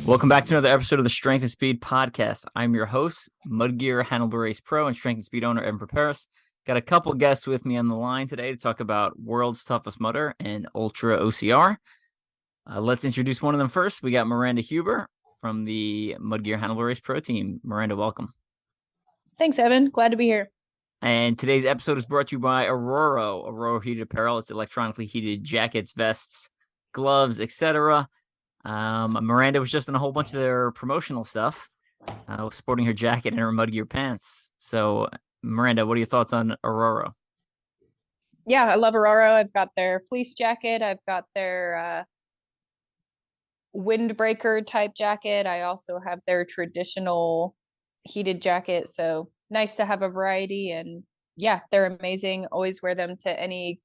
Welcome back to another episode of the Strength and Speed Podcast. I'm your host, MudGear-Hannibal Race Pro and Strength and Speed owner, Evan Preparis. Got a couple guests with me on the line today to talk about World's Toughest Mudder and ultra-ocr. Let's introduce one of them first. We got Miranda Huber from the MudGear-Hannibal Race Pro team. Miranda, welcome. Thanks, Evan. Glad to be here. And today's episode is brought to you by Aurora. Aurora heated apparel. It's electronically heated jackets, vests, gloves, etc. Miranda was just in a whole bunch of their promotional stuff, sporting her jacket and her MudGear pants. So, Miranda, what are your thoughts on Aurora? Yeah, I love Aurora. I've got their fleece jacket. I've got their windbreaker type jacket. I also have their traditional heated jacket. So nice to have a variety. And yeah, they're amazing. Always wear them to any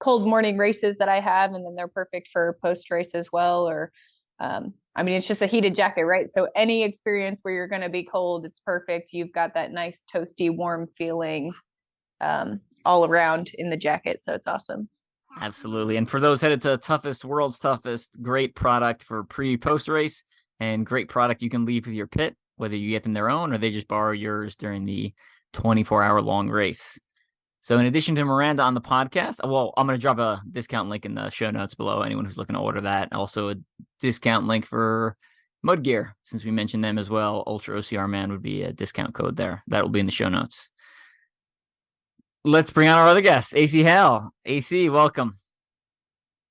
cold morning races that I have. And then they're perfect for post race as well. Or it's just a heated jacket, right? So any experience where you're going to be cold, it's perfect. You've got that nice toasty, warm feeling all around in the jacket. So it's awesome. Absolutely. And for those headed to World's Toughest, great product for post race and great product you can leave with your pit, whether you get them their own or they just borrow yours during the 24-hour long race. So in addition to Miranda on the podcast, well, I'm going to drop a discount link in the show notes below. Anyone who's looking to order that. Also a discount link for MudGear, since we mentioned them as well. ultra-ocr man would be a discount code there. That will be in the show notes. Let's bring on our other guest, AC Hale. AC, welcome.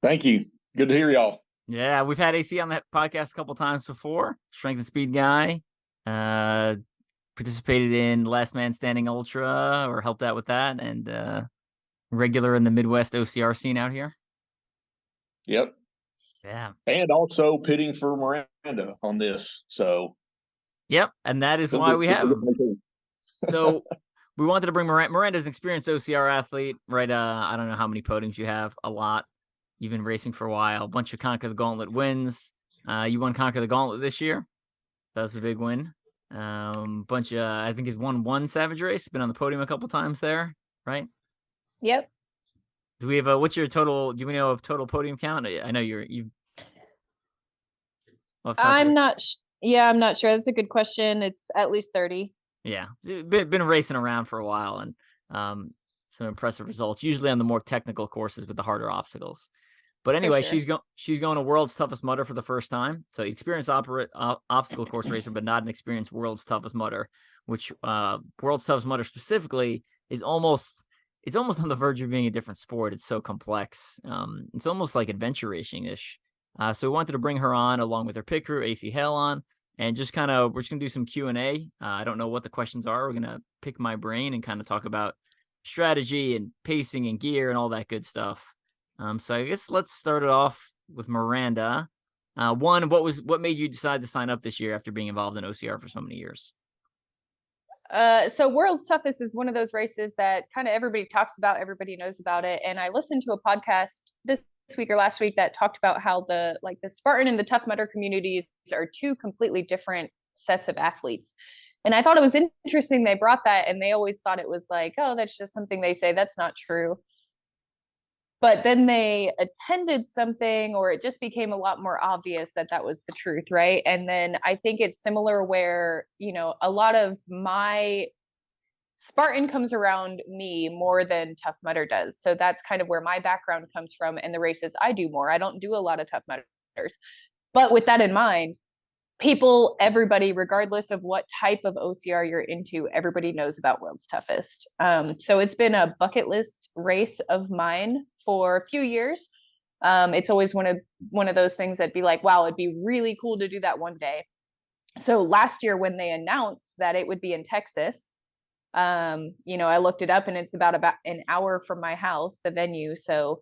Thank you. Good to hear y'all. Yeah, we've had AC on the podcast a couple times before. Strength and Speed guy. Participated in Last Man Standing Ultra or helped out with that, and regular in the Midwest OCR scene out here. Yep. Yeah. And also pitting for Miranda on this. So. Yep, and that is why we have him. So we wanted to bring Miranda. Miranda's an experienced OCR athlete, right? I don't know how many podiums you have. A lot. You've been racing for a while. A bunch of Conquer the Gauntlet wins. You won Conquer the Gauntlet this year. That was a big win. I think he's won one Savage race, been on the podium a couple times there, right? Yep. Do we have what's your total? Do we know a total podium count? I know you. I'm not sure. That's a good question. It's at least 30. Yeah, been racing around for a while, and some impressive results. Usually on the more technical courses with the harder obstacles. But anyway, sure. She's going to World's Toughest Mudder for the first time. So experienced obstacle course racer, but not an experienced World's Toughest Mudder, which World's Toughest Mudder specifically is almost on the verge of being a different sport. It's so complex. It's almost like adventure racing-ish. So we wanted to bring her on along with her pit crew, AC Hale on, and we're just going to do some Q&A. I don't know what the questions are. We're going to pick my brain and kind of talk about strategy and pacing and gear and all that good stuff. So I guess let's start it off with Miranda. What made you decide to sign up this year after being involved in OCR for so many years? So World's Toughest is one of those races that kind of everybody talks about, everybody knows about it. And I listened to a podcast this week or last week that talked about how the Spartan and the Tough Mudder communities are two completely different sets of athletes. And I thought it was interesting they brought that, and they always thought it was like, oh, that's just something they say. That's not true. But then they attended something, or it just became a lot more obvious that was the truth, right? And then I think it's similar where, a lot of my Spartan comes around me more than Tough Mudder does. So that's kind of where my background comes from, and the races I do more. I don't do a lot of Tough Mudders. But with that in mind, everybody, regardless of what type of OCR you're into, everybody knows about World's Toughest. So it's been a bucket list race of mine for a few years. It's always one of those things that'd be like, wow, it'd be really cool to do that one day. So last year when they announced that it would be in Texas, I looked it up, and it's about an hour from my house, the venue. So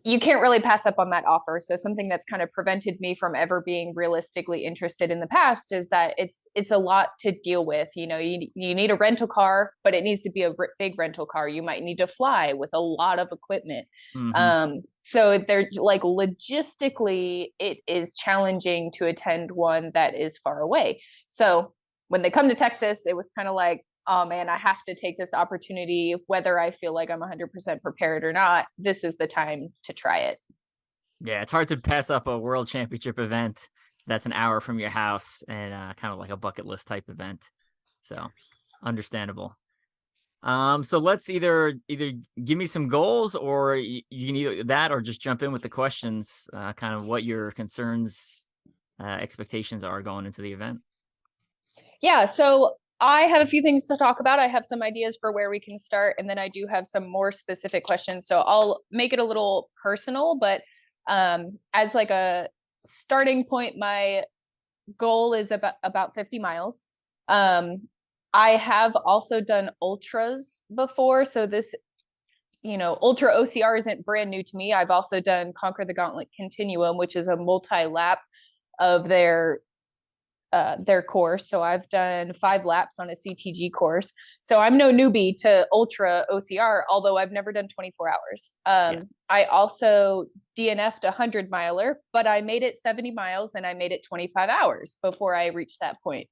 you can't really pass up on that offer. So something that's kind of prevented me from ever being realistically interested in the past is that it's a lot to deal with. You need a rental car, but it needs to be a big rental car. You might need to fly with a lot of equipment. Mm-hmm. So they're like, logistically, it is challenging to attend one that is far away. So when they come to Texas, it was kind of like, oh man, I have to take this opportunity, whether I feel like I'm 100% prepared or not. This is the time to try it. Yeah, it's hard to pass up a world championship event that's an hour from your house and kind of like a bucket list type event. So understandable. So let's either give me some goals, or you can either that or just jump in with the questions, kind of what your concerns, expectations are going into the event. Yeah, so I have a few things to talk about. I have some ideas for where we can start, and then I do have some more specific questions. So I'll make it a little personal, but as like a starting point, my goal is about 50 miles. I have also done ultras before, so this, ultra OCR isn't brand new to me. I've also done Conquer the Gauntlet Continuum, which is a multi-lap of their course. So I've done 5 laps on a CTG course. So I'm no newbie to ultra OCR, although I've never done 24 hours. I also DNF'd a 100 miler, but I made it 70 miles and I made it 25 hours before I reached that point.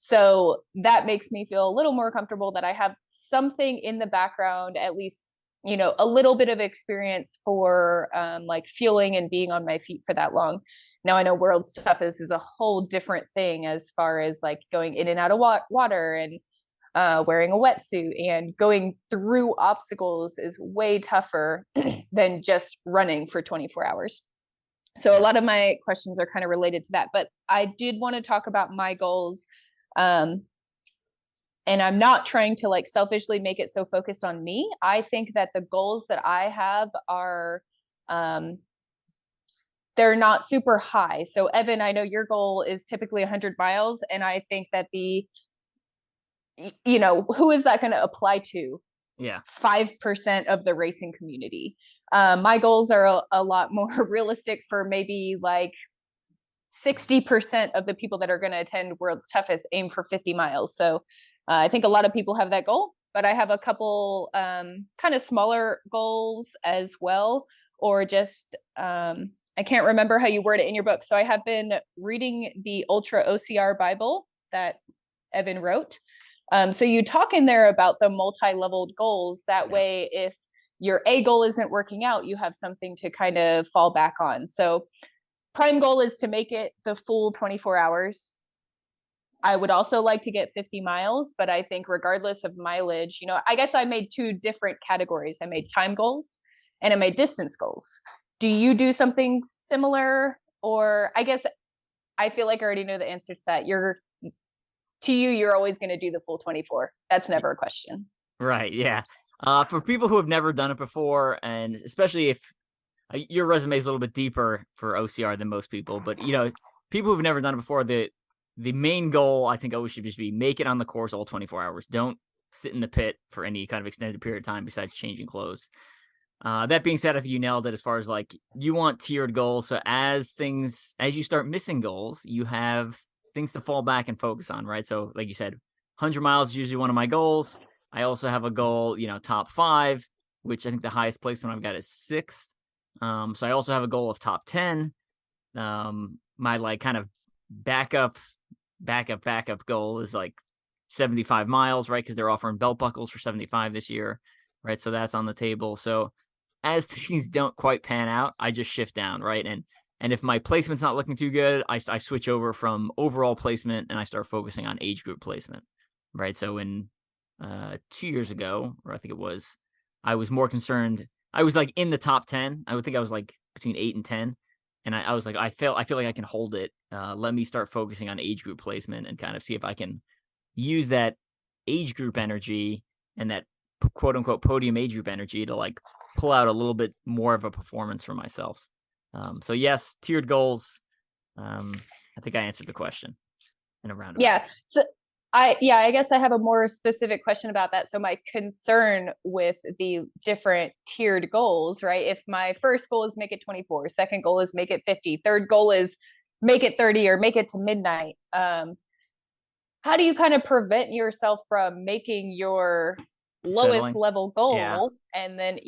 So that makes me feel a little more comfortable that I have something in the background, at least, a little bit of experience for like fueling and being on my feet for that long. Now I know World's Toughest is a whole different thing as far as like going in and out of water and wearing a wetsuit, and going through obstacles is way tougher than just running for 24 hours. So a lot of my questions are kind of related to that, but I did want to talk about my goals. And I'm not trying to like selfishly make it so focused on me. I think that the goals that I have are, they're not super high. So Evan, I know your goal is typically 100 miles. And I think that who is that going to apply to? Yeah. 5% of the racing community. My goals are a lot more realistic for maybe like 60% of the people that are going to attend World's Toughest aim for 50 miles. So I think a lot of people have that goal, but I have a couple kind of smaller goals as well, or just, I can't remember how you word it in your book. So I have been reading the Ultra OCR Bible that Evan wrote. So you talk in there about the multi-leveled goals. That way, if your A goal isn't working out, you have something to kind of fall back on. So prime goal is to make it the full 24 hours. I would also like to get 50 miles, but I think regardless of mileage, I guess I made 2 different categories. I made time goals and I made distance goals. Do you do something similar? Or I guess I feel like I already know the answer to that. You're always going to do the full 24. That's never a question. Right. Yeah. For people who have never done it before, and especially if your resume is a little bit deeper for OCR than most people, but people who've never done it before, the main goal I think always should just be make it on the course all 24 hours. Don't sit in the pit for any kind of extended period of time besides changing clothes. That being said, I think you nailed it as far as like you want tiered goals. So as you start missing goals, you have things to fall back and focus on, right? So like you said, 100 miles is usually one of my goals. I also have a goal, top 5, which I think the highest placement I've got is 6th. So I also have a goal of top 10. My like kind of backup goal is like 75 miles, right? Because they're offering belt buckles for 75 this year, right? So that's on the table. So as things don't quite pan out, I just shift down, right? And if my placement's not looking too good, I switch over from overall placement and I start focusing on age group placement, right? So in 2 years ago, or I think it was, I was more concerned. I was like in the top 10. I would think I was like between 8 and 10. And I was like, I feel like I can hold it. Let me start focusing on age group placement and kind of see if I can use that age group energy and that quote unquote podium age group energy to like pull out a little bit more of a performance for myself. So yes, tiered goals. I think I answered the question in a roundabout. Yeah. So I guess I have a more specific question about that. So my concern with the different tiered goals, right? If my first goal is make it 24, second goal is make it 50, third goal is make it 30 or make it to midnight. How do you kind of prevent yourself from making your lowest level goal and then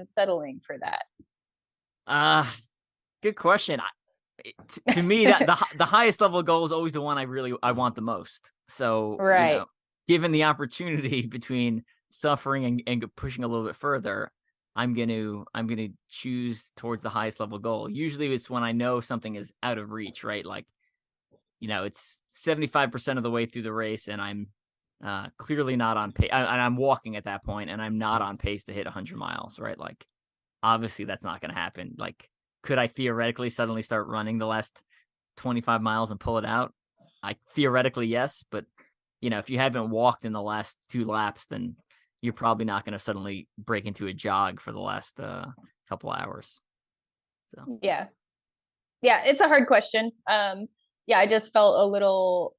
settling for that? Good question. To me, that the highest level goal is always the one I want the most. So, right. Given the opportunity between suffering and pushing a little bit further, I'm gonna choose towards the highest level goal. Usually, it's when I know something is out of reach, right? Like it's 75% of the way through the race and I'm clearly not on pace, and I'm walking at that point and I'm not on pace to hit 100 miles, right? Like, obviously that's not going to happen. Like, could I theoretically suddenly start running the last 25 miles and pull it out? I theoretically, yes. But, if you haven't walked in the last 2 laps, then you're probably not going to suddenly break into a jog for the last couple hours. So, yeah, it's a hard question. I just felt a little,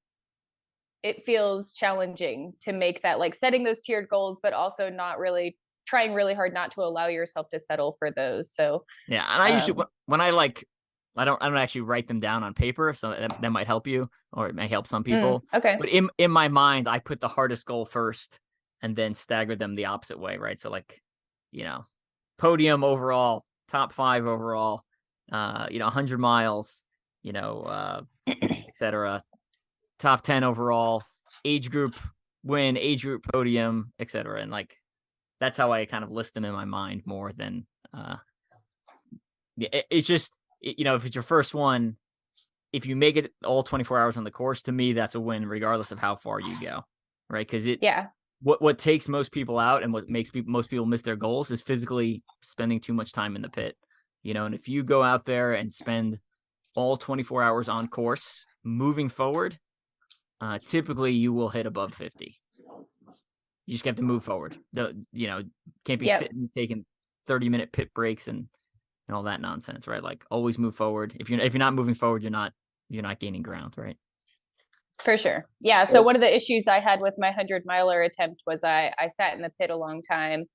it feels challenging to make that, like, setting those tiered goals, but also not really trying really hard not to allow yourself to settle for those. So yeah. And I usually, when I don't actually write them down on paper, so that might help you, or it may help some people. Okay. But in my mind, I put the hardest goal first and then stagger them the opposite way, right? So, like, podium overall, top 5 overall, 100 miles, etc. Top 10 overall, age group win, age group podium, etc. And, like, that's how I kind of list them in my mind more than it's just, if it's your first one, if you make it all 24 hours on the course, to me, that's a win regardless of how far you go, right? Because what takes most people out and what makes most people miss their goals is physically spending too much time in the pit, and if you go out there and spend all 24 hours on course moving forward, typically you will hit above 50. You just have to move forward. Can't be sitting taking 30-minute pit breaks and all that nonsense, right? Like, always move forward. If you're not moving forward, you're not gaining ground, right? For sure. Yeah. So one of the issues I had with my 100-miler attempt was I sat in the pit a long time.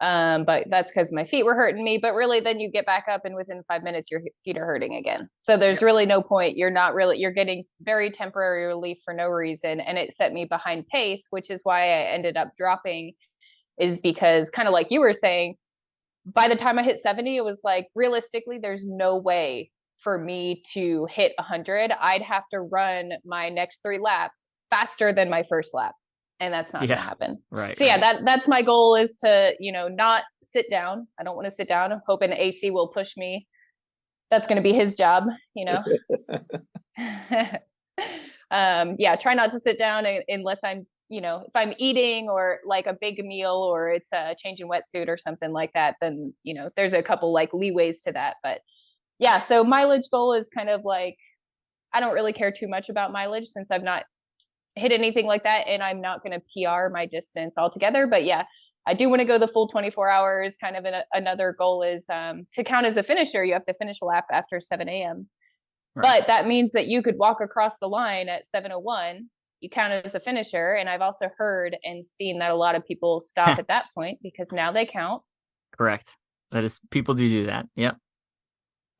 But that's because my feet were hurting me. But really, then you get back up and within 5 minutes, your feet are hurting again. So there's really no point. You're getting very temporary relief for no reason. And it set me behind pace, which is why I ended up dropping, is because, kind of like you were saying, by the time I hit 70, it was like, realistically, there's no way for me to hit 100. I'd have to run my next 3 laps faster than my first lap. And that's not going to happen. Right. So that's my goal, is to, not sit down. I don't want to sit down. I'm hoping AC will push me. That's going to be his job, try not to sit down unless I'm, if I'm eating or like a big meal or it's a changing wetsuit or something like that, then, there's a couple like leeways to that. But yeah, so mileage goal is kind of like, I don't really care too much about mileage since I've not hit anything like that, and I'm not going to PR my distance altogether. But yeah, I do want to go the full 24 hours. Kind of another goal is to count as a finisher, you have to finish a lap after 7 a.m. Right. But that means that you could walk across the line at 7:01. You count as a finisher. And I've also heard and seen that a lot of people stop at that point because now they count. Correct. That is, people do that. Yep.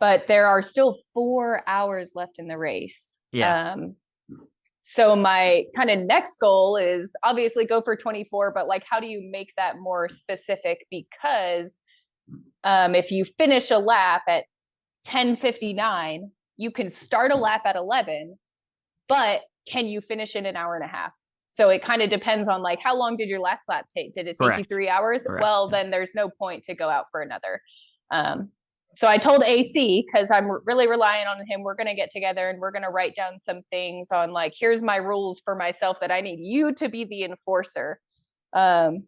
But there are still 4 hours left in the race. Yeah. So my kind of next goal is obviously go for 24, but like, how do you make that more specific? Because if you finish a lap at 10:59, you can start a lap at 11, but can you finish in an hour and a half? So it kind of depends on like, how long did your last lap take? Did it take you 3 hours? Correct. Well, then there's no point to go out for another. So I told AC, because I'm really relying on him, we're going to get together and we're going to write down some things on like, here's my rules for myself that I need you to be the enforcer. And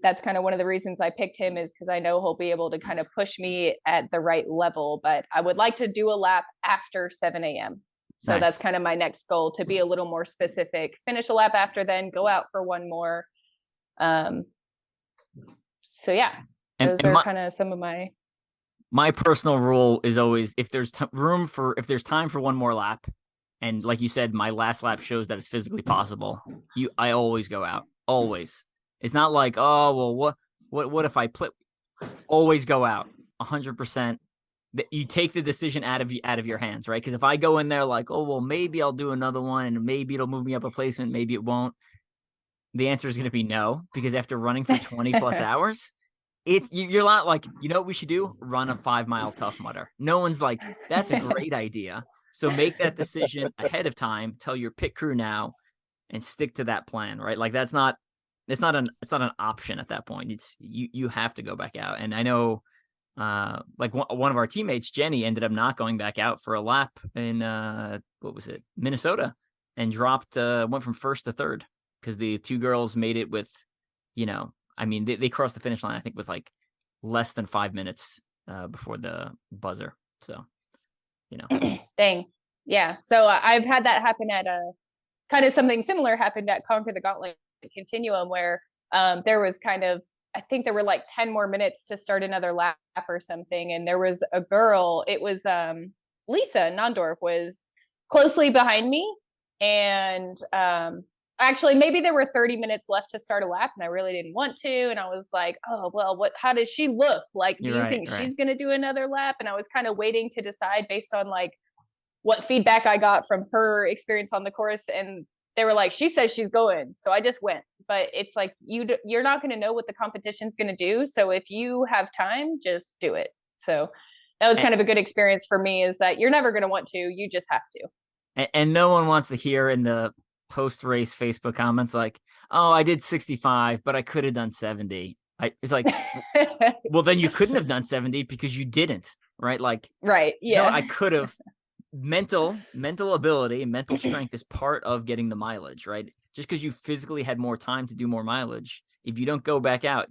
that's kind of one of the reasons I picked him, is because I know he'll be able to kind of push me at the right level. But I would like to do a lap after 7 a.m. So that's kind of my next goal, to be a little more specific. Finish a lap after, then go out for one more. So yeah, those are kind of some of my personal rule is always, if there's time for one more lap, and like you said, my last lap shows that it's physically possible, I always go out. Always. It's not like, oh, well, what if I play? Always go out. 100%. You take the decision out of your hands, right? Because if I go in there like, oh, well, maybe I'll do another one and maybe it'll move me up a placement, maybe it won't, the answer is going to be no, because after running for 20 plus hours, you're not like, what we should do? Run a 5-mile Tough Mudder. No one's like, that's a great idea. So make that decision ahead of time. Tell your pit crew now, and stick to that plan, right? Like, it's not an option at that point. It's you have to go back out. And I know like one of our teammates, Jenny, ended up not going back out for a lap in what was it, Minnesota, and dropped went from first to third because the two girls made it with, I mean, they crossed the finish line, I think, with like less than 5 minutes before the buzzer. So, Dang. Yeah. So I've had that happen at kind of something similar happened at Conquer the Gauntlet Continuum, where there was kind of, I think there were like 10 more minutes to start another lap or something. And there was a girl, it was Lisa Nondorf was closely behind me. And actually, maybe there were 30 minutes left to start a lap and I really didn't want to. And I was like, oh, well, how does she look? Like, do you think she's going to do another lap? And I was kind of waiting to decide based on like what feedback I got from her experience on the course. And they were like, she says she's going. So I just went. But it's like, you're not going to know what the competition's going to do. So if you have time, just do it. So that was kind of a good experience for me, is that you're never going to want to, you just have to. And no one wants to hear in the post-race Facebook comments like, oh, I did 65, but I could have done 70. It's like, well, then you couldn't have done 70 because you didn't, right? Like, right. Yeah. No, I could have. Mental ability, mental strength is part of getting the mileage, right? Just because you physically had more time to do more mileage, if you don't go back out,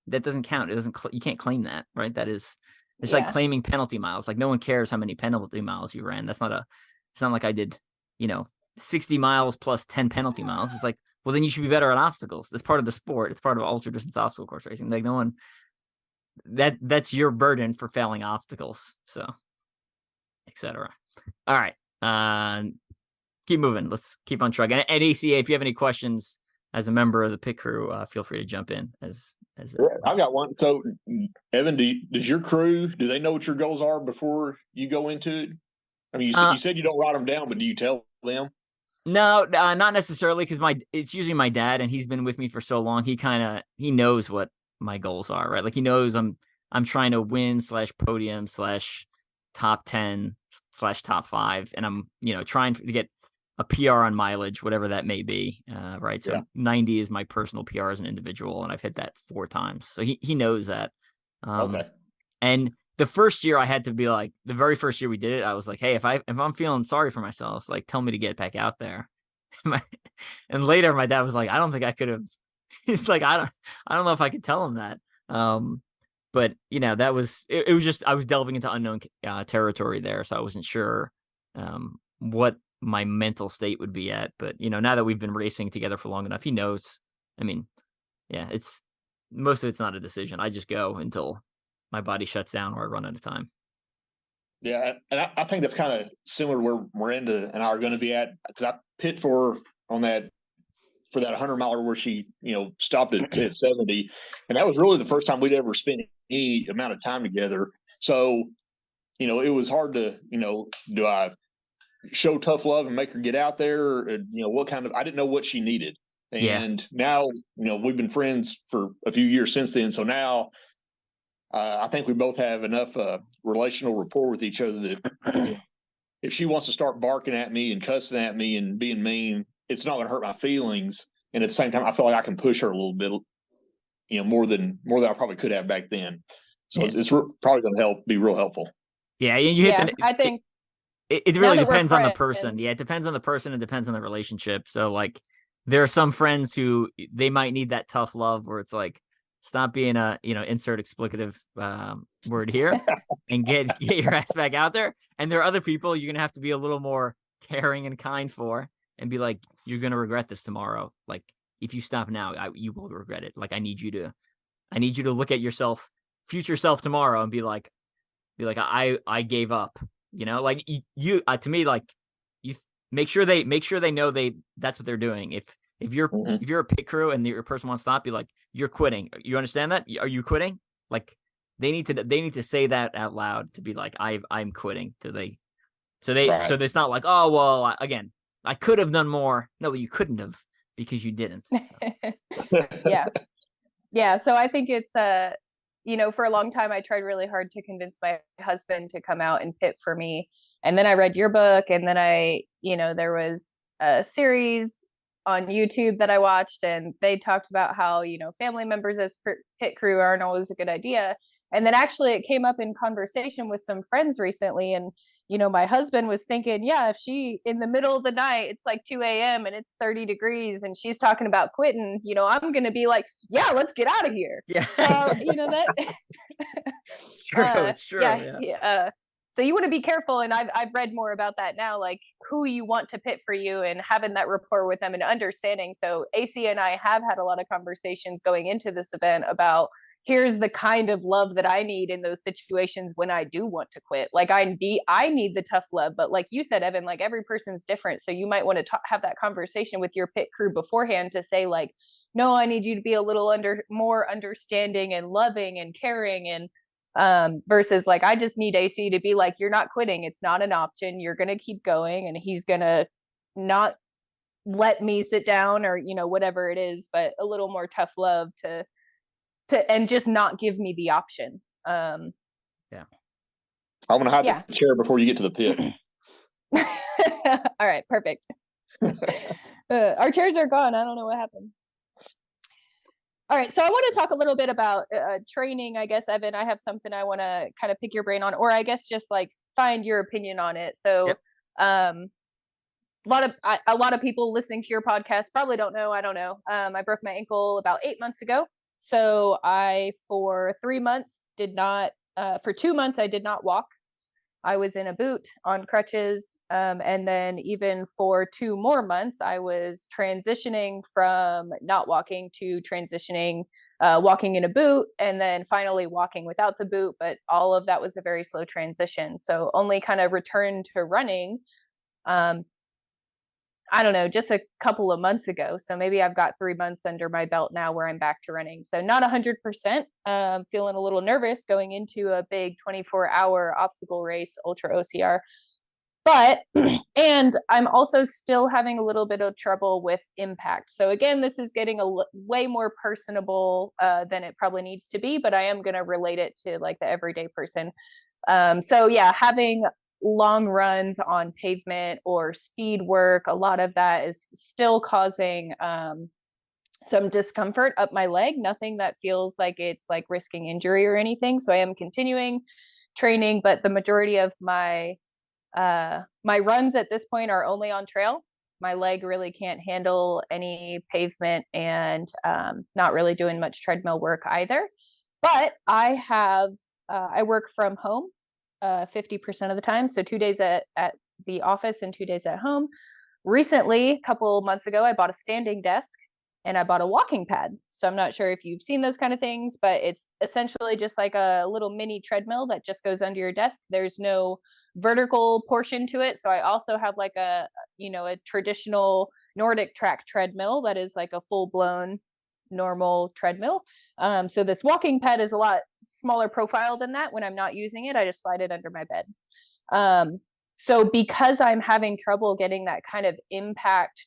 that doesn't count. You can't claim that, right? It's like claiming penalty miles. Like no one cares how many penalty miles you ran. It's not like I did, 60 miles plus 10 penalty miles. It's like, well, then you should be better at obstacles. That's part of the sport. It's part of ultra distance obstacle course racing. Like no one, that's your burden for failing obstacles. So, etc. All right. Keep moving. Let's keep on trucking. And ACA, if you have any questions as a member of the pit crew, feel free to jump in. I've got one. So, Evan, does your crew, do they know what your goals are before you go into it? I mean, you said you don't write them down, but do you tell them? No, not necessarily, because it's usually my dad, and he's been with me for so long. He knows what my goals are, right? Like he knows I'm trying to win / podium / top 10 / top 5, and I'm trying to get a PR on mileage, whatever that may be, right? So 90 is my personal PR as an individual, and I've hit that 4 times, so he knows that. Okay. And the first year I had to be like, the very first year we did it, I was like, hey, if I'm feeling sorry for myself, like tell me to get back out there. And later my dad was like, I don't think I could have. He's like, I don't know if I could tell him that. But that was it was just I was delving into unknown territory there, so I wasn't sure what my mental state would be at. But now that we've been racing together for long enough, he knows. I mean, yeah, it's most of it's not a decision. I just go until my body shuts down or I run out of time. Yeah, and I think that's kind of similar to where Miranda and I are going to be at, because I pit for that 100-miler where she, stopped at 70. And that was really the first time we'd ever spent any amount of time together. So, it was hard to, do I show tough love and make her get out there? Or, I didn't know what she needed. And now, we've been friends for a few years since then. So now I think we both have enough relational rapport with each other that if she wants to start barking at me and cussing at me and being mean, it's not going to hurt my feelings. And at the same time, I feel like I can push her a little bit, more than I probably could have back then. So it's probably going to be real helpful. Yeah. I think it really depends on the person. Yeah. It depends on the person. It depends on the relationship. So like there are some friends who they might need that tough love where it's like, stop being a, insert explicative word here and get your ass back out there. And there are other people you're going to have to be a little more caring and kind for and be like, you're going to regret this tomorrow. Like if you stop now, you will regret it. Like I need you to look at yourself, future self tomorrow and be like, I gave up, like you to me, like you make sure they know that's what they're doing. If you're a pit crew and your person wants to stop, be like, you're quitting. You understand that? Are you quitting? Like they need to say that out loud to be like, I'm quitting. So it's not like, oh, well, again, I could have done more. No, you couldn't have because you didn't. So. Yeah. Yeah. So I think it's, for a long time, I tried really hard to convince my husband to come out and pit for me. And then I read your book, and then there was a series on YouTube that I watched, and they talked about how, family members as pit crew aren't always a good idea. And then actually it came up in conversation with some friends recently. And, my husband was thinking, yeah, if she in the middle of the night, it's like 2 a.m. and it's 30 degrees and she's talking about quitting, I'm going to be like, yeah, let's get out of here. Yeah. So, that It's true. It's true. Yeah. So you want to be careful. And I've read more about that now, like who you want to pit for you and having that rapport with them and understanding. So AC and I have had a lot of conversations going into this event about, here's the kind of love that I need in those situations when I do want to quit. Like I need the tough love, but like you said, Evan, like every person's different. So you might want to have that conversation with your pit crew beforehand to say like, no, I need you to be a little more understanding and loving and caring, and versus like, I just need AC to be like, you're not quitting. It's not an option. You're going to keep going, and he's going to not let me sit down or, whatever it is, but a little more tough love to, and just not give me the option. Yeah. I'm going to hide the chair before you get to the pit. All right. Perfect. Our chairs are gone. I don't know what happened. All right, so I want to talk a little bit about training, I guess, Evan. I have something I want to kind of pick your brain on, or I guess just like find your opinion on it. So, a lot of people listening to your podcast probably don't know. I don't know. I broke my ankle about 8 months ago. So for 3 months, for 2 months, I did not walk. I was in a boot on crutches. And then even for 2 more months, I was transitioning from not walking to transitioning, walking in a boot, and then finally walking without the boot. But all of that was a very slow transition. So only kind of returned to running, I don't know, just a couple of months ago. So maybe I've got 3 months under my belt now where I'm back to running. So not 100%, feeling a little nervous going into a big 24-hour obstacle race, ultra-ocr. But, and I'm also still having a little bit of trouble with impact. So again, this is getting way more personable than it probably needs to be, but I am going to relate it to like the everyday person. So yeah, having long runs on pavement or speed work, a lot of that is still causing some discomfort up my leg. Nothing that feels like it's like risking injury or anything. So I am continuing training, but the majority of my runs at this point are only on trail. My leg really can't handle any pavement, and not really doing much treadmill work either. But I work from home 50% of the time. So 2 days at the office and 2 days at home. Recently, a couple months ago, I bought a standing desk and I bought a walking pad. So I'm not sure if you've seen those kind of things, but it's essentially just like a little mini treadmill that just goes under your desk. There's no vertical portion to it. So I also have like a traditional Nordic track treadmill that is like a full blown normal treadmill. So this walking pad is a lot smaller profile than that. When I'm not using it, I just slide it under my bed. So because I'm having trouble getting that kind of impact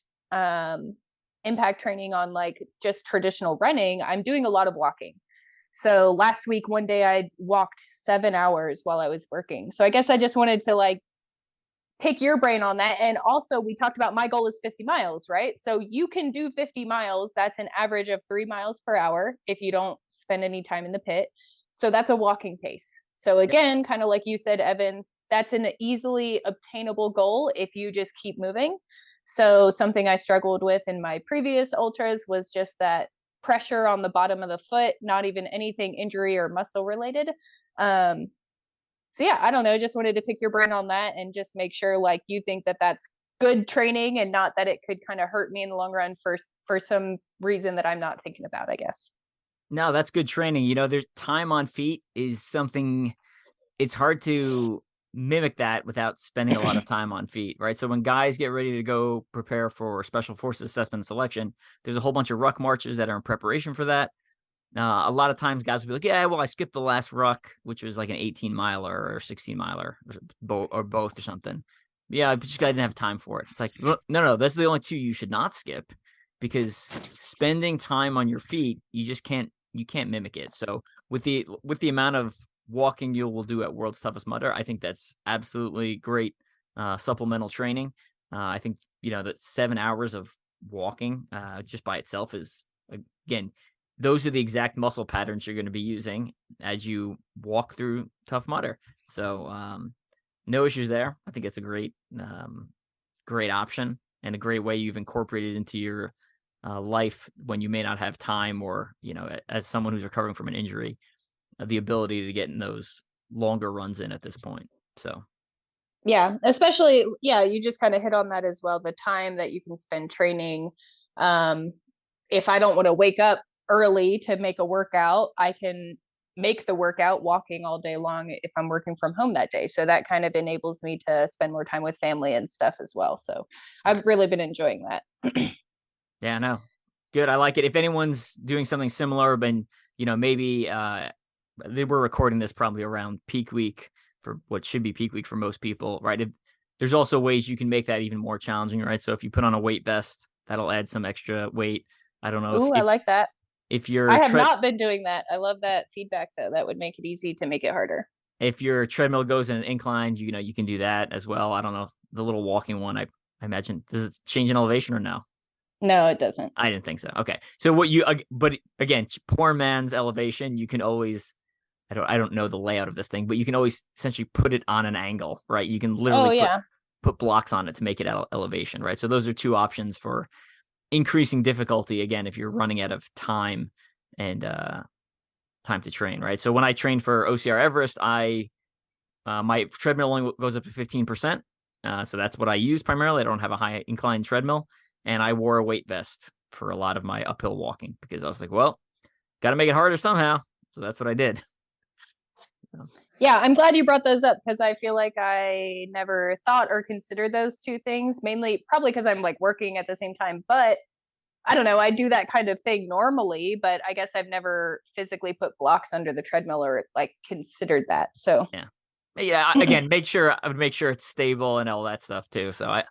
training on like just traditional running, I'm doing a lot of walking. So last week, one day I walked 7 hours while I was working. So I guess I just wanted to like pick your brain on that. And also we talked about my goal is 50 miles, right? So you can do 50 miles. That's an average of 3 miles per hour if you don't spend any time in the pit. So that's a walking pace. So again, kind of like you said, Evan, that's an easily obtainable goal if you just keep moving. So something I struggled with in my previous ultras was just that pressure on the bottom of the foot, not even anything injury or muscle related. So yeah, I don't know. Just wanted to pick your brain on that and just make sure like you think that that's good training and not that it could kind of hurt me in the long run for some reason that I'm not thinking about, I guess. No, that's good training. There's time on feet is something, it's hard to mimic that without spending a lot of time on feet, right? So when guys get ready to go prepare for Special Forces assessment and selection, there's a whole bunch of ruck marches that are in preparation for that. A lot of times guys will be like, yeah, well, I skipped the last ruck, which was like an 18-miler or 16-miler or both or something. Yeah, but just I didn't have time for it. It's like, no, that's the only two you should not skip, because spending time on your feet, you can't mimic it. So with the amount of walking you will do at World's Toughest Mudder, I think that's absolutely great supplemental training. I think, that 7 hours of walking just by itself is, again, those are the exact muscle patterns you're going to be using as you walk through Tough Mudder. So no issues there. I think it's a great option and a great way you've incorporated into your life when you may not have time, or, as someone who's recovering from an injury, the ability to get in those longer runs in at this point. So yeah, especially, you just kind of hit on that as well. The time that you can spend training. If I don't want to wake up early to make a workout, I can make the workout walking all day long if I'm working from home that day. So that kind of enables me to spend more time with family and stuff as well. So I've really been enjoying that. Yeah, no, good. I like it. If anyone's doing something similar, but maybe they were recording this probably around peak week for what should be peak week for most people, right? There's also ways you can make that even more challenging, right? So if you put on a weight vest, that'll add some extra weight. I don't know. Ooh, I like that. If you're, I have not been doing that. I love that feedback though. That would make it easy to make it harder. If your treadmill goes in an incline, you can do that as well. I don't know, the little walking one, I imagine, does it change in elevation or no? No, it doesn't. I didn't think so. Okay. So but again, poor man's elevation, you can always, I don't know the layout of this thing, but you can always essentially put it on an angle, right? You can literally put blocks on it to make it elevation, right? So those are two options for increasing difficulty. Again, if you're running out of time and time to train, right? So when I train for OCR Everest, my treadmill only goes up to 15%. So that's what I use primarily. I don't have a high incline treadmill, and I wore a weight vest for a lot of my uphill walking because I was like, well, got to make it harder somehow. So that's what I did. Yeah, I'm glad you brought those up because I feel like I never thought or considered those two things, mainly probably because I'm like working at the same time. But I don't know, I do that kind of thing normally, but I guess I've never physically put blocks under the treadmill or like considered that. So yeah. Again, I would make sure it's stable and all that stuff too. So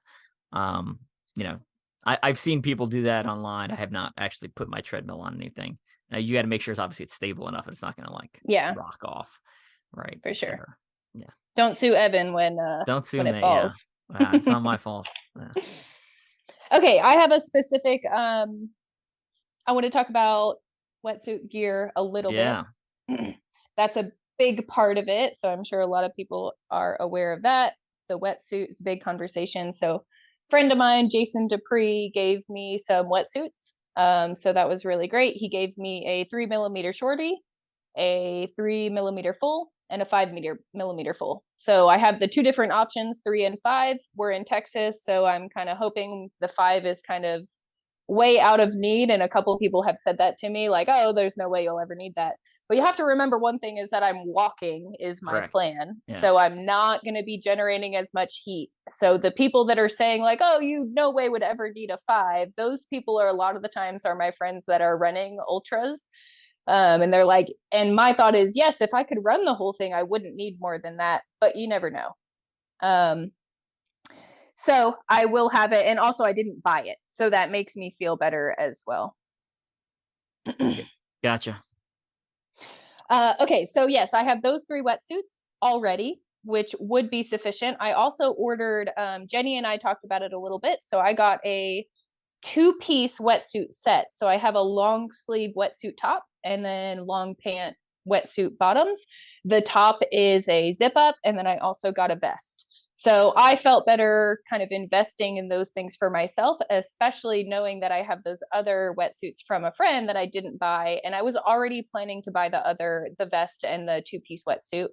I've seen people do that online. I have not actually put my treadmill on anything. Now you got to make sure it's stable enough. It's not going to rock off. Right. For sure. Yeah. Don't sue Evan when it falls. Yeah. It's not my fault. Yeah. Okay. I have a specific, I want to talk about wetsuit gear a little bit. That's a big part of it. So I'm sure a lot of people are aware of that. The wetsuit is a big conversation. So friend of mine, Jason Dupree, gave me some wetsuits. So that was really great. He gave me a 3mm shorty, a 3mm full, and a 5mm full. So I have the two different options, 3 and 5. We're in Texas, so I'm kind of hoping the 5 is kind of way out of need. And a couple of people have said that to me, like, oh, there's no way you'll ever need that. But you have to remember one thing is that I'm walking is my plan. Yeah. So I'm not going to be generating as much heat. So the people that are saying like, oh, you no way would ever need a 5, those people are a lot of the times are my friends that are running ultras. And they're like, and my thought is, yes, if I could run the whole thing, I wouldn't need more than that, but you never know. So I will have it. And also I didn't buy it. So that makes me feel better as well. Gotcha. Okay. So yes, I have those 3 wetsuits already, which would be sufficient. I also ordered, Jenny and I talked about it a little bit. So I got a 2-piece wetsuit set. So I have a long sleeve wetsuit top and then long pant wetsuit bottoms. The top is a zip up, and then I also got a vest. So I felt better kind of investing in those things for myself, especially knowing that I have those other wetsuits from a friend that I didn't buy. And I was already planning to buy the vest and the 2-piece wetsuit.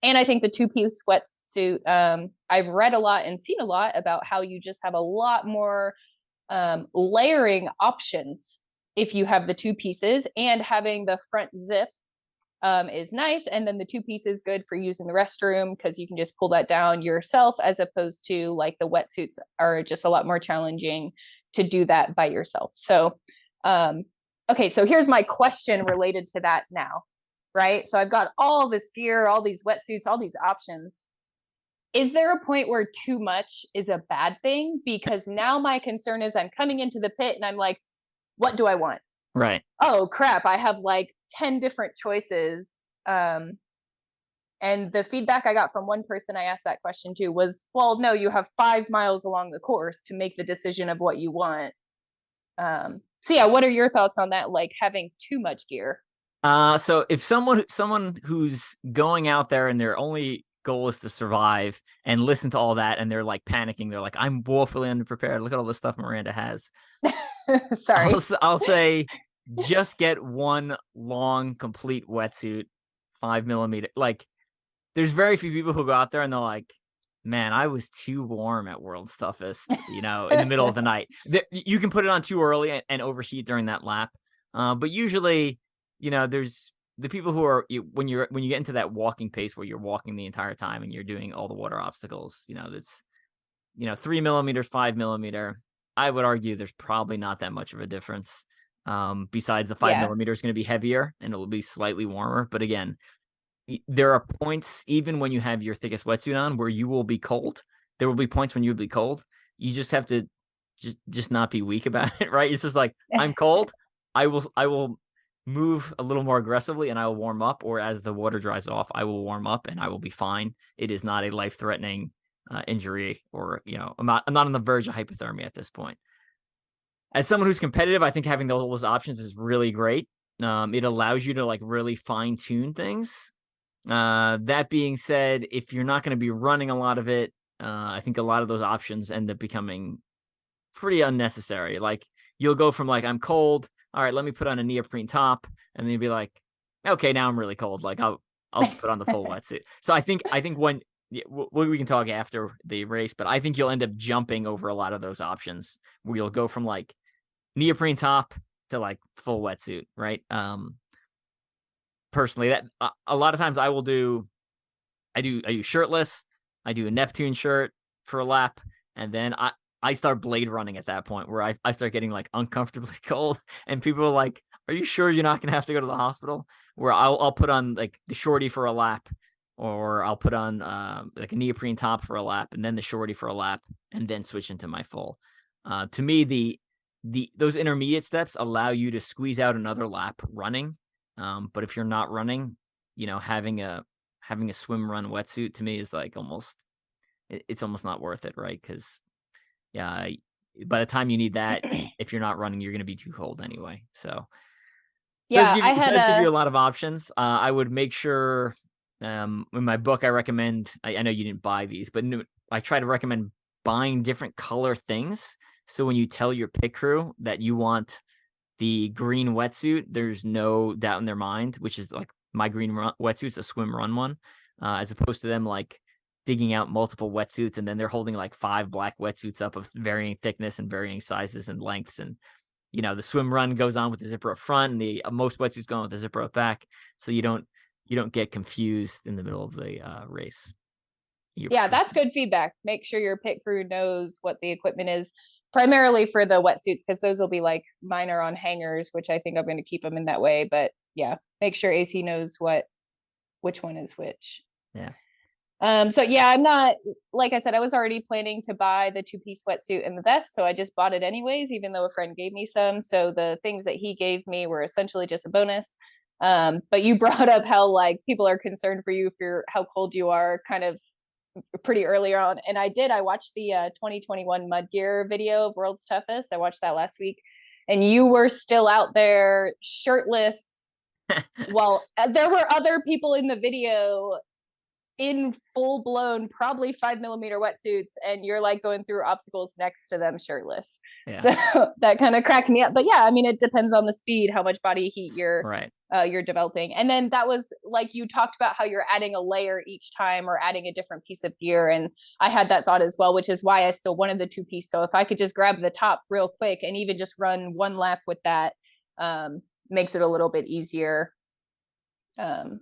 And I think the 2-piece wetsuit, I've read a lot and seen a lot about how you just have a lot more layering options if you have the 2 pieces, and having the front zip is nice. And then the 2 piece is good for using the restroom because you can just pull that down yourself, as opposed to like the wetsuits are just a lot more challenging to do that by yourself. So, okay. So here's my question related to that now, right? So I've got all this gear, all these wetsuits, all these options. Is there a point where too much is a bad thing? Because now my concern is I'm coming into the pit and I'm like, what do I want? Right. Oh crap, I have like 10 different choices. And the feedback I got from one person I asked that question to was, well, no, you have 5 miles along the course to make the decision of what you want. So yeah, what are your thoughts on that? Like having too much gear? So if someone who's going out there and their only goal is to survive and listen to all that and they're like panicking, they're like, I'm woefully underprepared. Look at all the stuff Miranda has. Sorry. I'll say just get one long complete wetsuit, 5mm. Like there's very few people who go out there and they're like, man, I was too warm at World's Toughest, in the middle of the night. You can put it on too early and overheat during that lap. But usually, there's the people who are when you get into that walking pace where you're walking the entire time and you're doing all the water obstacles, that's 3mm, 5mm. I would argue there's probably not that much of a difference. Besides the 5mm is going to be heavier and it'll be slightly warmer. But again, there are points, even when you have your thickest wetsuit on, where you will be cold. There will be points when you'll be cold. You just have to just not be weak about it, right? It's just like, I'm cold. I will move a little more aggressively and I will warm up, or as the water dries off, I will warm up and I will be fine. It is not a life-threatening injury, or I'm not on the verge of hypothermia at this point. As someone who's competitive, I think having those options is really great. It allows you to like really fine-tune things. That being said, if you're not going to be running a lot of it, I think a lot of those options end up becoming pretty unnecessary. Like you'll go from like, I'm cold, all right, let me put on a neoprene top, and then you'll be like, okay, now I'm really cold. Like I'll just put on the full wetsuit. So I think when we can talk after the race, but I think you'll end up jumping over a lot of those options where you'll go from like neoprene top to like full wetsuit, right? Personally, that a lot of times I do shirtless, I do a Neptune shirt for a lap, and then I start blade running at that point where I start getting like uncomfortably cold, and people are like, are you sure you're not gonna have to go to the hospital? Where I'll put on like the shorty for a lap, or I'll put on like a neoprene top for a lap, and then the shorty for a lap, and then switch into my full. To me, those intermediate steps allow you to squeeze out another lap running. But if you're not running, having a swim run wetsuit to me is like it's almost not worth it, right? Because by the time you need that, if you're not running, you're going to be too cold anyway. So it does give you a lot of options. I would make sure in my book, I recommend, I know you didn't buy these, but I try to recommend buying different color things. So when you tell your pit crew that you want the green wetsuit, there's no doubt in their mind, which is like my green wetsuit's a swim run one, as opposed to them like digging out multiple wetsuits and then they're holding like 5 black wetsuits up of varying thickness and varying sizes and lengths. And, the swim run goes on with the zipper up front, and the most wetsuits go on with the zipper up back. So you don't get confused in the middle of the race. That's good feedback. Make sure your pit crew knows what the equipment is, primarily for the wetsuits, because those will be like mine are on hangers, which I think I'm going to keep them in that way. But yeah, make sure AC knows which one is which. Yeah. So yeah, I'm not, like I said, I was already planning to buy the 2-piece wetsuit and the vest, so I just bought it anyways, even though a friend gave me some. So the things that he gave me were essentially just a bonus. But you brought up how like people are concerned for you for how cold you are, kind of pretty early on. And I watched the 2021 MudGear video of World's Toughest. I watched that last week, and you were still out there shirtless. Well, there were other people in the video in full blown, probably 5mm wetsuits, and you're like going through obstacles next to them shirtless. Yeah. So that kind of cracked me up. But yeah, I mean, it depends on the speed, how much body heat you're developing. And then that was like, you talked about how you're adding a layer each time or adding a different piece of gear. And I had that thought as well, which is why I still wanted the 2-piece. So if I could just grab the top real quick and even just run one lap with that, makes it a little bit easier. So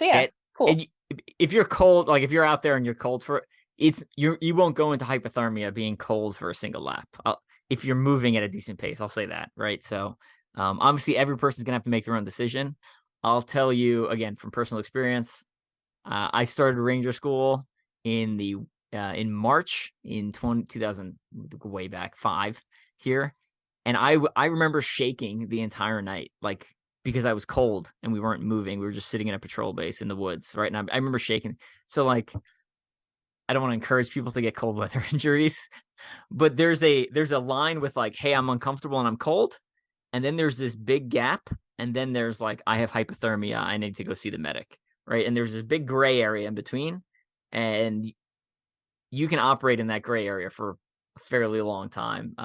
yeah, cool. If you're cold, like if you're out there and you're cold you won't go into hypothermia being cold for a single lap. If you're moving at a decent pace, I'll say that, right? So obviously every person's gonna have to make their own decision. I'll tell you again from personal experience. I started Ranger School in March in 2000, way back 5 here, and I remember shaking the entire night, like, because I was cold and we weren't moving. We were just sitting in a patrol base in the woods, right? And I remember shaking. So like I don't want to encourage people to get cold weather injuries, but there's a line with like, hey, I'm uncomfortable and I'm cold. And then there's this big gap. And then there's like, I have hypothermia. I need to go see the medic. Right. And there's this big gray area in between. And you can operate in that gray area for a fairly long time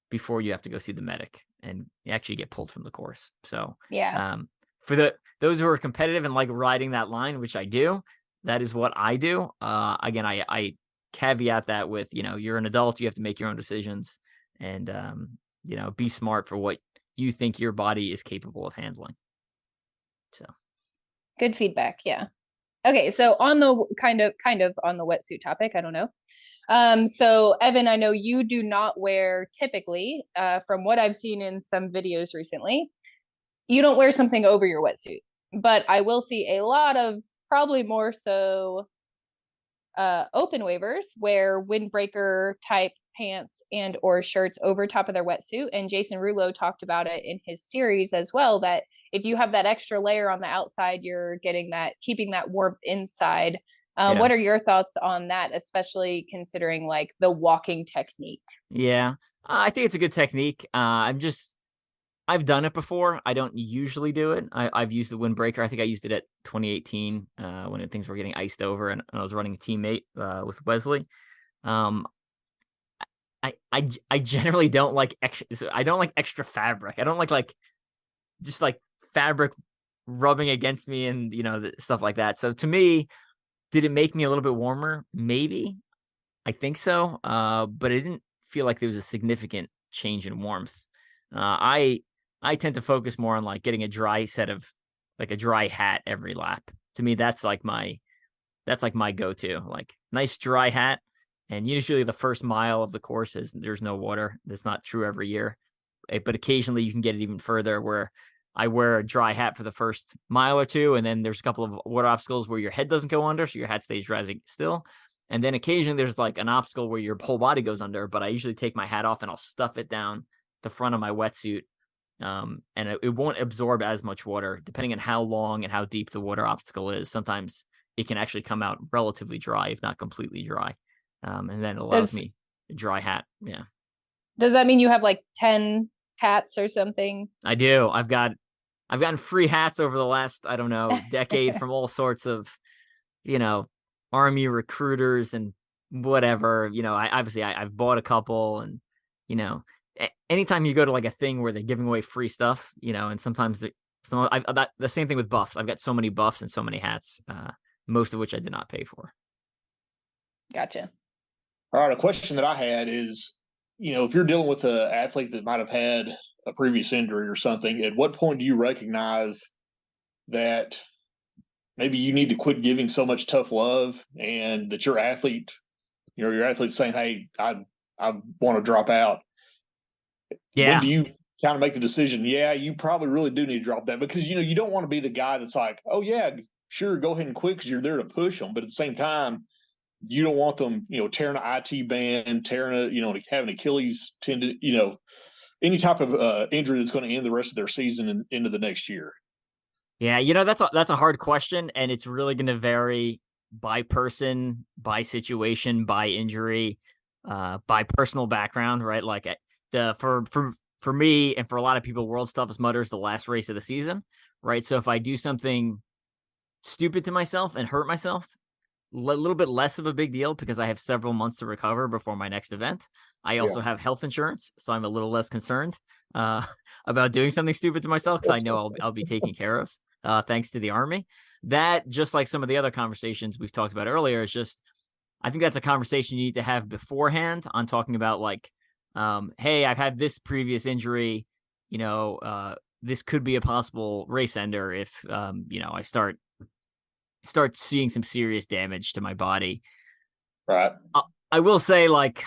before you have to go see the medic and actually get pulled from the course. So Yeah. For those who are competitive and like riding that line, which I do, that is what I do. Again, I caveat that with, you're an adult, you have to make your own decisions and, be smart for what you think your body is capable of handling. So good feedback. Yeah. Okay. So on the kind of on the wetsuit topic, I don't know. So Evan, I know you do not wear typically, from what I've seen in some videos recently, you don't wear something over your wetsuit, but I will see a lot of probably more so open waivers wear windbreaker type pants and or shirts over top of their wetsuit. And Jason Rulo talked about it in his series as well, that if you have that extra layer on the outside, you're getting that, keeping that warmth inside. What are your thoughts on that, especially considering like the walking technique? Yeah, I think it's a good technique. I've done it before. I don't usually do it. I've used the windbreaker. I think I used it at 2018 when things were getting iced over, and I was running a teammate with Wesley. I generally don't like extra. I don't like extra fabric. I don't like just like fabric rubbing against me and stuff like that. So to me, did it make me a little bit warmer? Maybe. I think so. But it didn't feel like there was a significant change in warmth. I tend to focus more on like getting a dry set of like a dry hat every lap. To me, that's like my go-to, like nice dry hat. And usually the first mile of the course there's no water. That's not true every year, but occasionally you can get it even further where I wear a dry hat for the first mile or two. And then there's a couple of water obstacles where your head doesn't go under. So your hat stays dry still. And then occasionally there's like an obstacle where your whole body goes under, but I usually take my hat off and I'll stuff it down the front of my wetsuit. And it won't absorb as much water depending on how long and how deep the water obstacle is. Sometimes it can actually come out relatively dry, if not completely dry. And then it allows me a dry hat. Yeah. Does that mean you have like 10 hats or something? I do. I've gotten free hats over the last, I don't know, decade from all sorts of, Army recruiters and whatever. I've bought a couple, and anytime you go to like a thing where they're giving away free stuff, and sometimes I've got the same thing with buffs. I've got so many buffs and so many hats, most of which I did not pay for. Gotcha. All right. A question that I had is, if you're dealing with an athlete that might have had a previous injury or something, at what point do you recognize that maybe you need to quit giving so much tough love and that your athlete's saying, hey, I want to drop out? Yeah. When do you kind of make the decision? Yeah, you probably really do need to drop that, because, you don't want to be the guy that's like, oh yeah, sure, go ahead and quit because you're there to push them. But at the same time, you don't want them, tearing an IT band, having Achilles tendon, any type of injury that's going to end the rest of their season and into the next year. Yeah, that's a hard question, and it's really going to vary by person, by situation, by injury, by personal background, right? Like for me and for a lot of people, World's Toughest Mudder is the last race of the season, right? So if I do something stupid to myself and hurt myself, a little bit less of a big deal because I have several months to recover before my next event. I also have health insurance, so I'm a little less concerned about doing something stupid to myself because I know I'll be taken care of thanks to the Army. That, just like some of the other conversations we've talked about earlier, is just, I think that's a conversation you need to have beforehand on talking about like, hey, I've had this previous injury, this could be a possible race ender if, I start seeing some serious damage to my body. Right. I will say, like,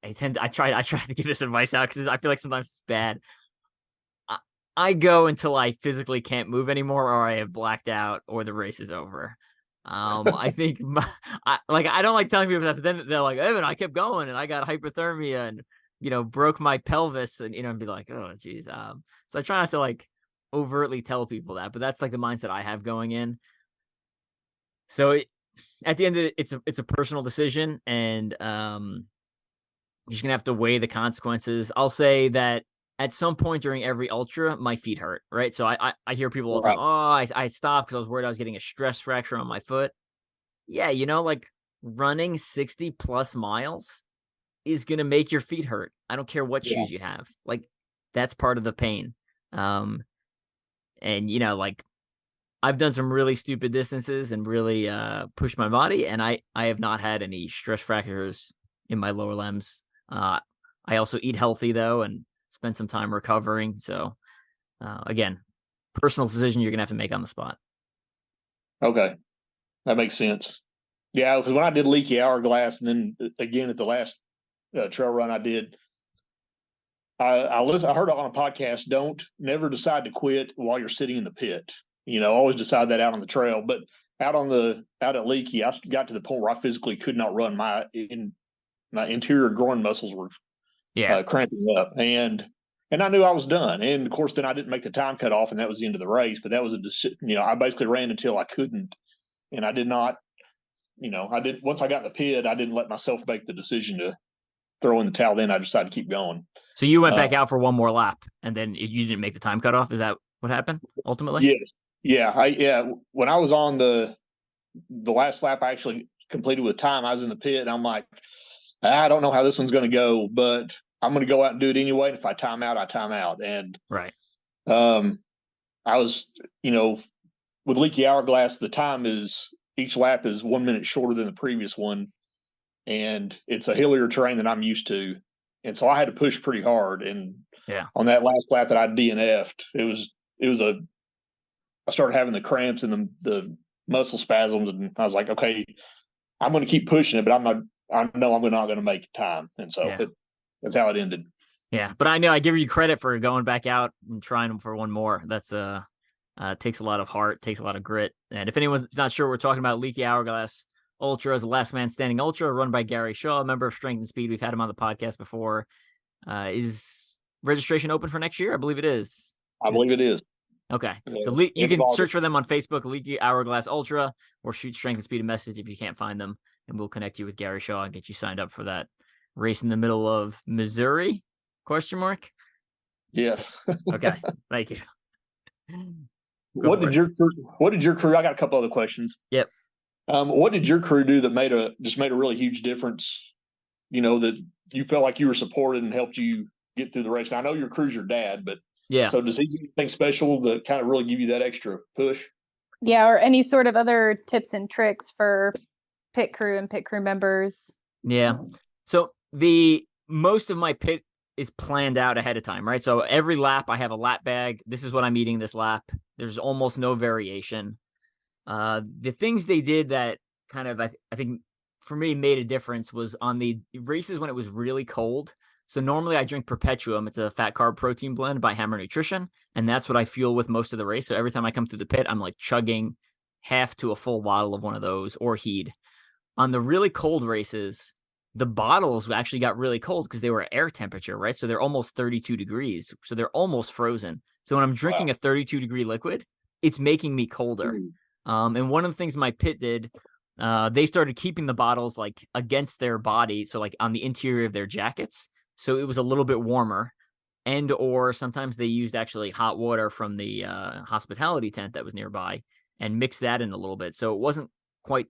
I try to give this advice out because I feel like sometimes it's bad. I go until I physically can't move anymore, or I have blacked out, or the race is over. I think I don't like telling people that, but then they're like, Evan, I kept going and I got hypothermia and, broke my pelvis and, and be like, oh, geez. So I try not to like overtly tell people that, but that's like the mindset I have going in. So at the end of it, it's a personal decision, and you're just gonna have to weigh the consequences. I'll say that at some point during every ultra, my feet hurt, right? So I hear people all the time, Right. oh, I stopped because I was worried I was getting a stress fracture on my foot. Yeah, like running 60 plus miles is gonna make your feet hurt. I don't care what Yeah. shoes you have. Like that's part of the pain. Um, and like I've done some really stupid distances and really pushed my body, and I have not had any stress fractures in my lower limbs. I also eat healthy though, and spend some time recovering. So again, personal decision you're gonna have to make on the spot. Okay. That makes sense. Yeah, because when I did leaky hourglass, and then again at the last trail run I did, I heard on a podcast, don't never decide to quit while you're sitting in the pit. Always decide that out on the trail. But out at Leaky, I got to the point where I physically could not run. My interior groin muscles were Yeah, cramping up, and I knew I was done. And of course, then I didn't make the time cut off, and that was the end of the race. But that was a decision. I basically ran until I couldn't, and I did not. I did once I got in the pit, I didn't let myself make the decision to throw in the towel. Then I decided to keep going. so you went back out for one more lap, and then you didn't make the time cutoff. Is that what happened ultimately? Yeah. When I was on the last lap, I actually completed with time. I was in the pit, and I'm like, I don't know how this one's going to go, but I'm going to go out and do it anyway. And if I time out, I time out. And Right. I was, with leaky hourglass, the time is each lap is 1 minute shorter than the previous one, and it's a hillier terrain than I'm used to, and so I had to push pretty hard. And Yeah. on that last lap that I DNF'd, I started having the cramps and the muscle spasms, and I was like, okay, I'm going to keep pushing it, but I know I'm not going to make time, and so that's how it ended. Yeah, but I know I give you credit for going back out and trying for one more. That's takes a lot of heart, takes a lot of grit. And if anyone's not sure, we're talking about Leaky Hourglass Ultra as a last man standing ultra run by Gary Shaw, a member of Strength and Speed. We've had him on the podcast before. Is registration open for next year? I believe it is. I believe it is. Okay. So you can search for them on Facebook, Leaky Hourglass Ultra, or shoot Strength and Speed a message if you can't find them, and we'll connect you with Gary Shaw and get you signed up for that race in the middle of Missouri? ? Yes. Okay. Thank you. What did your crew? I got a couple other questions. Yep. What did your crew do that made a really huge difference? That you felt like you were supported and helped you get through the race. Now, I know your crew's your dad, but yeah. So does he do anything special to kind of really give you that extra push? Yeah, or any sort of other tips and tricks for pit crew and pit crew members? Yeah. So most of my pit is planned out ahead of time, right? So every lap I have a lap bag. This is what I'm eating this lap. There's almost no variation. The things they did that kind of, I think for me made a difference was on the races when it was really cold. So normally I drink Perpetuum. It's a fat carb protein blend by Hammer Nutrition. And that's what I fuel with most of the race. So every time I come through the pit, I'm like chugging half to a full bottle of one of those or Heed. On the really cold races, the bottles actually got really cold because they were air temperature, right? So they're almost 32 degrees. So they're almost frozen. So when I'm drinking a 32 degree liquid, it's making me colder. And one of the things my pit did, they started keeping the bottles like against their body. So like on the interior of their jackets. So it was a little bit warmer. And or sometimes they used actually hot water from the hospitality tent that was nearby and mixed that in a little bit. So it wasn't quite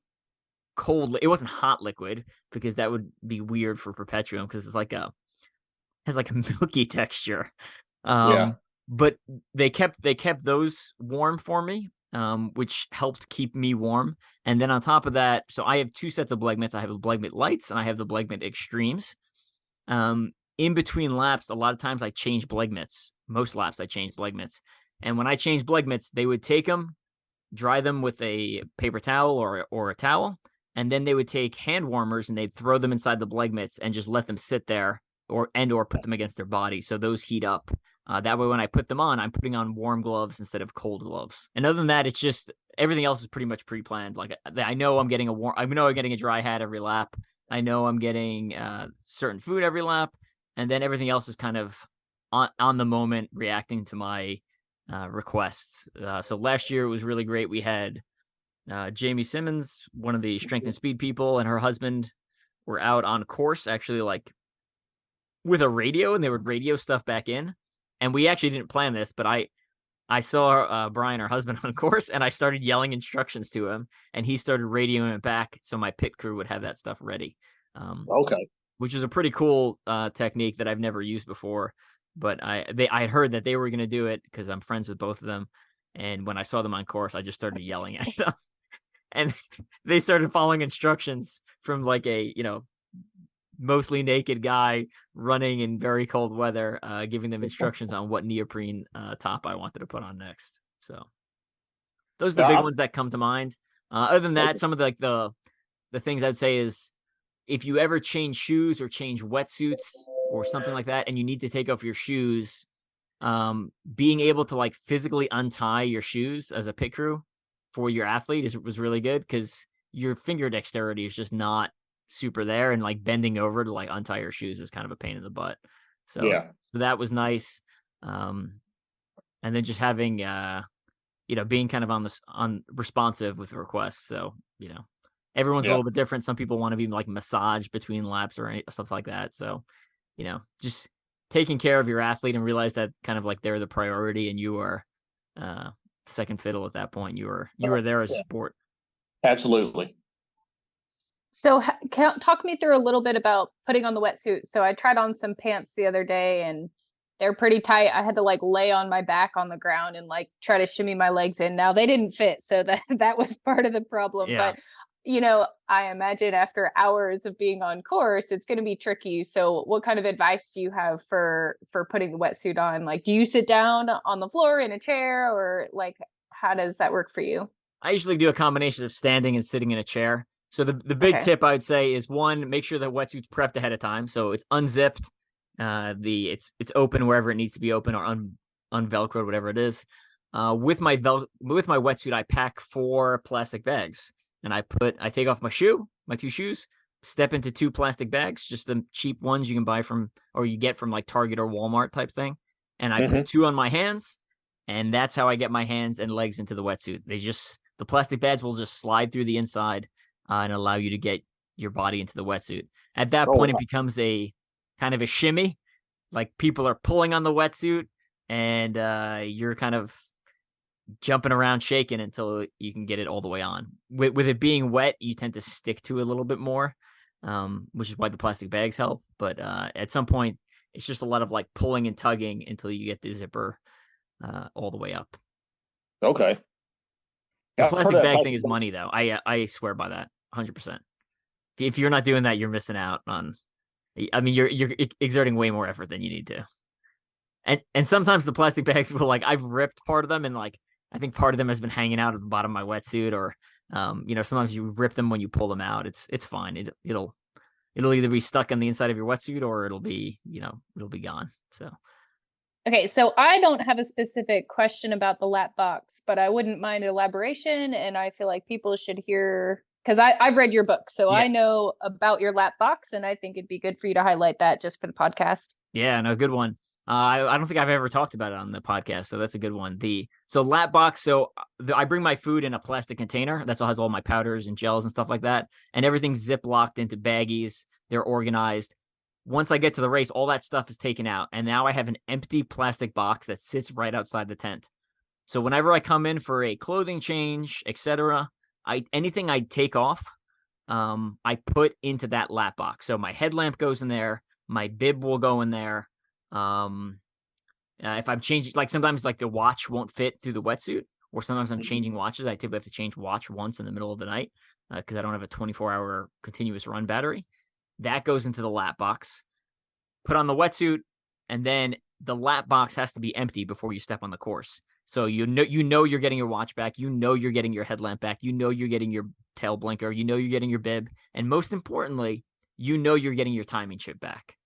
cold. It wasn't hot liquid because that would be weird for Perpetuum because it's like has like a milky texture. But they kept those warm for me, which helped keep me warm. And then on top of that, so I have two sets of Blegmits. I have the Blegmit Lights and I have the Blegmit Extremes. In between laps, a lot of times I change Blegmits. Most laps I change Blegmits. And when I change Blegmits, they would take them, dry them with a paper towel or a towel, and then they would take hand warmers and they'd throw them inside the Blegmits and just let them sit there or put them against their body. So those heat up. That way, when I put them on, I'm putting on warm gloves instead of cold gloves. And other than that, it's just everything else is pretty much pre-planned. Like I know I'm getting a dry hat every lap. I know I'm getting certain food every lap, and then everything else is kind of on the moment, reacting to my requests. So last year it was really great. We had Jamie Simmons, one of the strength and speed people, and her husband were out on course, actually, like with a radio, and they would radio stuff back in. And we actually didn't plan this, but I saw Brian, her husband, on course, and I started yelling instructions to him, and he started radioing it back so my pit crew would have that stuff ready. Okay. Which is a pretty cool technique that I've never used before. But I had heard that they were going to do it because I'm friends with both of them. And when I saw them on course, I just started yelling at them. And they started following instructions from like a, mostly naked guy running in very cold weather, giving them instructions on what neoprene top I wanted to put on next. So those are the big ones that come to mind. Other than that, some of the things I'd say is if you ever change shoes or change wetsuits or something like that, and you need to take off your shoes, being able to like physically untie your shoes as a pit crew for your athlete was really good because your finger dexterity is just not super there, and like bending over to like untie your shoes is kind of a pain in the butt. So that was nice. And then just having being kind of on responsive with requests. So everyone's a little bit different. Some people want to be like massaged between laps or stuff like that. So just taking care of your athlete and realize that kind of like they're the priority and you are second fiddle at that point. You are there as support. Absolutely. So talk me through a little bit about putting on the wetsuit. So I tried on some pants the other day and they're pretty tight. I had to like lay on my back on the ground and like try to shimmy my legs in. Now they didn't fit, so that was part of the problem. Yeah. But I imagine after hours of being on course, it's going to be tricky. So what kind of advice do you have for putting the wetsuit on? Like, do you sit down on the floor in a chair, or like, how does that work for you? I usually do a combination of standing and sitting in a chair. So the big tip I would say is, one, make sure the wetsuit's prepped ahead of time. So it's unzipped, it's open wherever it needs to be open, or unvelcroed, whatever it is. With my wetsuit, I pack 4 plastic bags, and I take off my two shoes, step into 2 plastic bags, just the cheap ones you can buy or you get from like Target or Walmart type thing. And I put 2 on my hands, and that's how I get my hands and legs into the wetsuit. The plastic bags will just slide through the inside and allow you to get your body into the wetsuit. At that point, it becomes a kind of a shimmy. Like people are pulling on the wetsuit and you're kind of jumping around, shaking until you can get it all the way on. With it being wet, you tend to stick to it a little bit more, which is why the plastic bags help. But at some point, it's just a lot of like pulling and tugging until you get the zipper all the way up. Okay. The plastic bag thing is money, though. I swear by that 100%. If you're not doing that, you're missing out on. I mean, you're exerting way more effort than you need to. And sometimes the plastic bags will, like, I've ripped part of them, and like I think part of them has been hanging out at the bottom of my wetsuit, or sometimes you rip them when you pull them out. It's fine. It'll either be stuck on the inside of your wetsuit, or it'll be gone. So. Okay, so I don't have a specific question about the lap box, but I wouldn't mind elaboration, and I feel like people should hear, because I've read your book, so I know about your lap box, and I think it'd be good for you to highlight that just for the podcast. Yeah, no, good one. I don't think I've ever talked about it on the podcast, so that's a good one. So lap box, I bring my food in a plastic container. That's what has all my powders and gels and stuff like that, and everything's zip locked into baggies. They're organized. Once I get to the race, all that stuff is taken out, and now I have an empty plastic box that sits right outside the tent. So whenever I come in for a clothing change, etc., anything I take off, I put into that lap box. So my headlamp goes in there, my bib will go in there. If I'm changing, like sometimes like the watch won't fit through the wetsuit, or sometimes I'm changing watches. I typically have to change watch once in the middle of the night because I don't have a 24-hour continuous run battery. That goes into the lap box, put on the wetsuit, and then the lap box has to be empty before you step on the course. So you know you're getting your watch back, you're getting your headlamp back, you're getting your tail blinker, you're getting your bib, and most importantly, you're getting your timing chip back.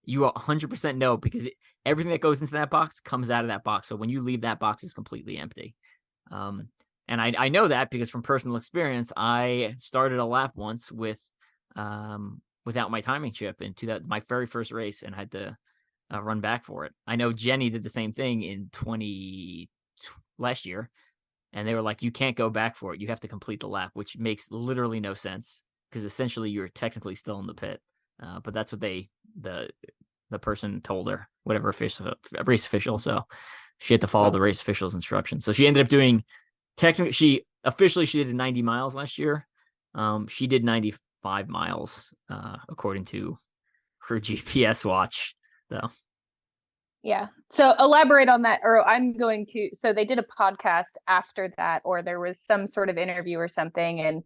You 100% know, because everything that goes into that box comes out of that box. So when you leave, that box is completely empty. And I know that because from personal experience, I started a lap once without my timing chip into my very first race, and had to run back for it. I know Jenny did the same thing in last year, And they were like, you can't go back for it. You have to complete the lap, which makes literally no sense because essentially you're technically still in the pit. But that's what the person told her, whatever race official. So she had to follow the race official's instructions. So she ended up doing she did 90 miles last year. She did 95 miles, according to her GPS watch, though. Yeah. So elaborate on that, or so they did a podcast after that, or there was some sort of interview or something. And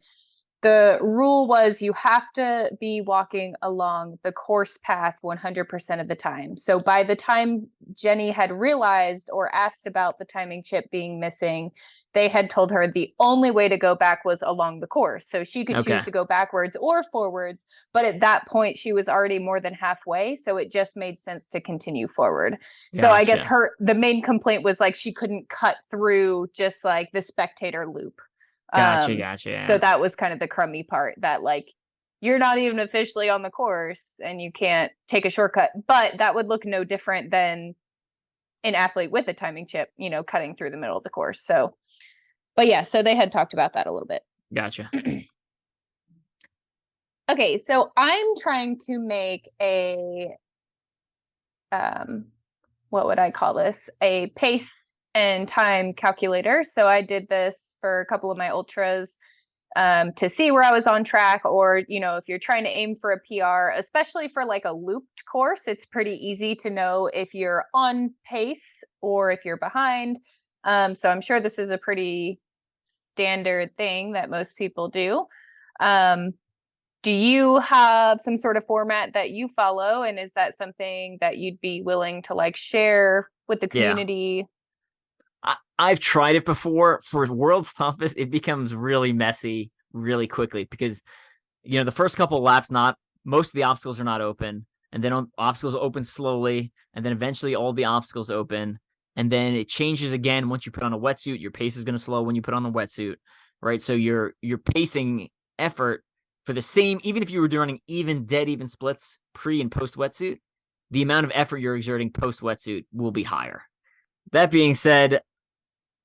the rule was you have to be walking along the course path 100% of the time. So by the time Jenny had realized or asked about the timing chip being missing, they had told her the only way to go back was along the course. So she could choose to go backwards or forwards. But at that point, she was already more than halfway. So it just made sense to continue forward. Gotcha. So I guess the main complaint was like she couldn't cut through just like the spectator loop. Gotcha. Yeah. So that was kind of the crummy part, that like you're not even officially on the course and you can't take a shortcut, but that would look no different than an athlete with a timing chip, cutting through the middle of the course. So, but yeah, so they had talked about that a little bit. Gotcha. Okay, so I'm trying to make what would I call this? A pace and time calculator. So I did this for a couple of my ultras to see where I was on track, or, if you're trying to aim for a PR, especially for like a looped course, it's pretty easy to know if you're on pace or if you're behind. So I'm sure this is a pretty standard thing that most people do. Do you have some sort of format that you follow? And is that something that you'd be willing to like share with the community? I've tried it before. For World's Toughest, it becomes really messy really quickly because, the first couple of laps, most of the obstacles are not open, and then obstacles open slowly, and then eventually all the obstacles open, and then it changes again once you put on a wetsuit. Your pace is going to slow when you put on a wetsuit, right? So your pacing effort for the same, even if you were running dead even splits pre and post wetsuit, the amount of effort you're exerting post wetsuit will be higher. That being said,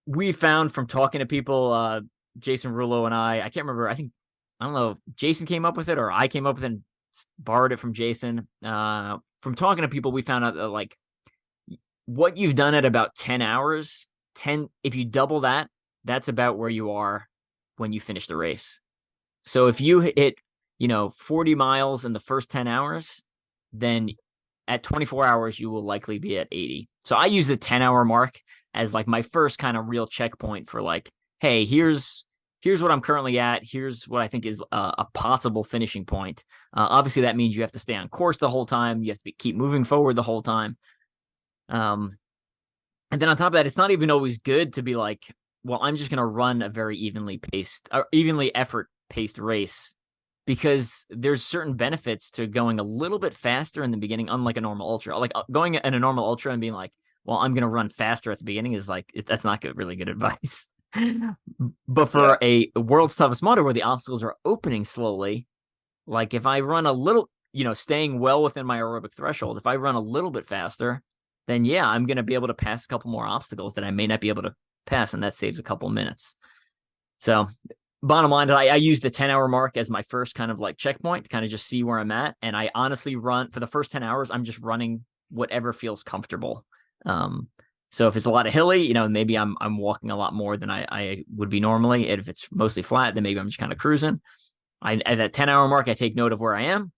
we found from talking to people, Jason Rulo and I can't remember. I don't know if Jason came up with it or I came up with it and borrowed it from Jason. From talking to people, we found out that like what you've done at about 10 hours, if you double that, that's about where you are when you finish the race. So if you hit, 40 miles in the first 10 hours, then at 24 hours, you will likely be at 80. So I use the 10-hour mark as like my first kind of real checkpoint for like, hey, here's what I'm currently at. Here's what I think is a possible finishing point. Obviously, that means you have to stay on course the whole time. You have to keep moving forward the whole time. And then on top of that, it's not even always good to be like, well, I'm just going to run a very evenly effort-paced race, because there's certain benefits to going a little bit faster in the beginning, unlike a normal ultra. Like going in a normal ultra and being like, well, I'm going to run faster at the beginning is like, that's not really good advice. But for a World's Toughest Mudder where the obstacles are opening slowly, like if I run a little, staying well within my aerobic threshold, if I run a little bit faster, then yeah, I'm going to be able to pass a couple more obstacles that I may not be able to pass, and that saves a couple minutes. So bottom line, I use the 10-hour mark as my first kind of like checkpoint to kind of just see where I'm at. And I honestly run for the first 10 hours. I'm just running whatever feels comfortable. So if it's a lot of hilly, maybe I'm walking a lot more than I would be normally. And if it's mostly flat, then maybe I'm just kind of cruising. At that 10-hour mark, I take note of where I am.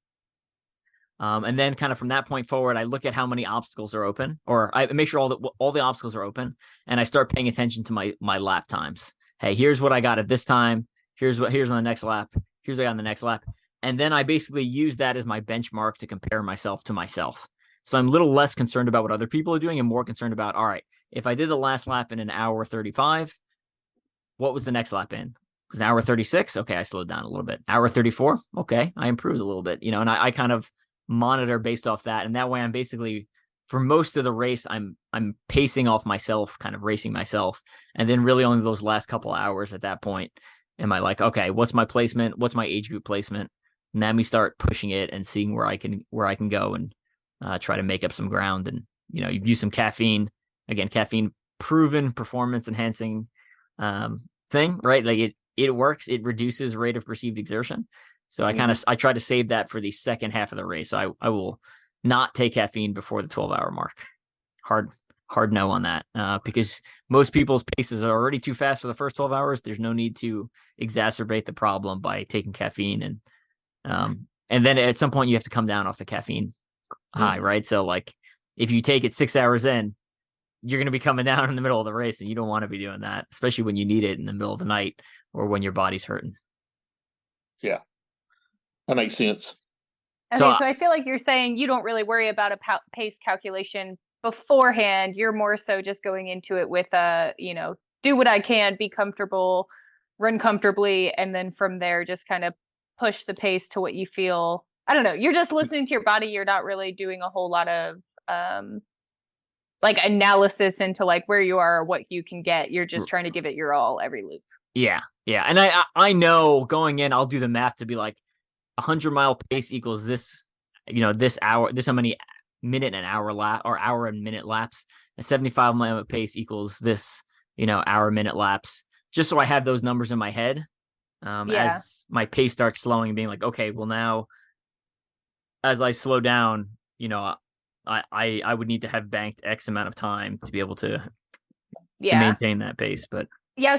And then kind of from that point forward, I look at how many obstacles are open, or I make sure all the obstacles are open, and I start paying attention to my lap times. Hey, here's what I got at this time. Here's on the next lap. Here's what I got on the next lap. And then I basically use that as my benchmark to compare myself to myself. So I'm a little less concerned about what other people are doing and more concerned about, all right, if I did the last lap in an hour 35, what was the next lap in? Was an hour 36? Okay, I slowed down a little bit. Hour 34? Okay, I improved a little bit, and I kind of monitor based off that. And that way I'm basically, for most of the race, I'm pacing off myself, kind of racing myself. And then really only those last couple hours at that point, am I like, okay, what's my placement? What's my age group placement? And then we start pushing it and seeing where I can go and try to make up some ground. And, you use some caffeine. Again, caffeine, proven performance enhancing thing, right? Like it works. It reduces rate of perceived exertion. So I try to save that for the second half of the race. So I will not take caffeine before the 12-hour mark. Hard no on that, because most people's paces are already too fast for the first 12 hours. There's no need to exacerbate the problem by taking caffeine, and then at some point you have to come down off the caffeine high, right? So like if you take it 6 hours in, you're going to be coming down in the middle of the race, and you don't want to be doing that, especially when you need it in the middle of the night or when your body's hurting. Yeah, that makes sense. Okay, so I feel like you're saying you don't really worry about a pace calculation beforehand. You're more so just going into it with do what I can, be comfortable, run comfortably, and then from there just kind of push the pace to what you feel. I don't know. You're just listening to your body. You're not really doing a whole lot of like analysis into like where you are or what you can get. You're just trying to give it your all every loop. Yeah. And I know going in, I'll do the math to be like 100-mile pace equals this, this hour, this how many minute and hour lap or hour and minute laps. A 75-mile pace equals this, hour minute laps, just so I have those numbers in my head. As my pace starts slowing and being like, okay, well now as I slow down, I would need to have banked X amount of time to be able to maintain that pace. But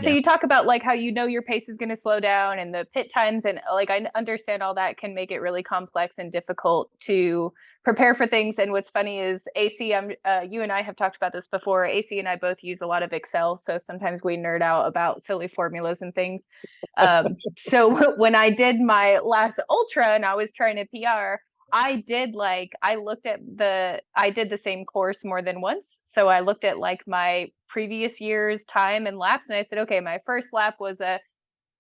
so you talk about like how your pace is going to slow down and the pit times, and like I understand all that can make it really complex and difficult to prepare for things. And what's funny is AC, you and I have talked about this before. AC and I both use a lot of Excel, so sometimes we nerd out about silly formulas and things. So when I did my last ultra and I was trying to PR, I did the same course more than once. So I looked at like my previous year's time and laps, and I said, okay, my first lap was a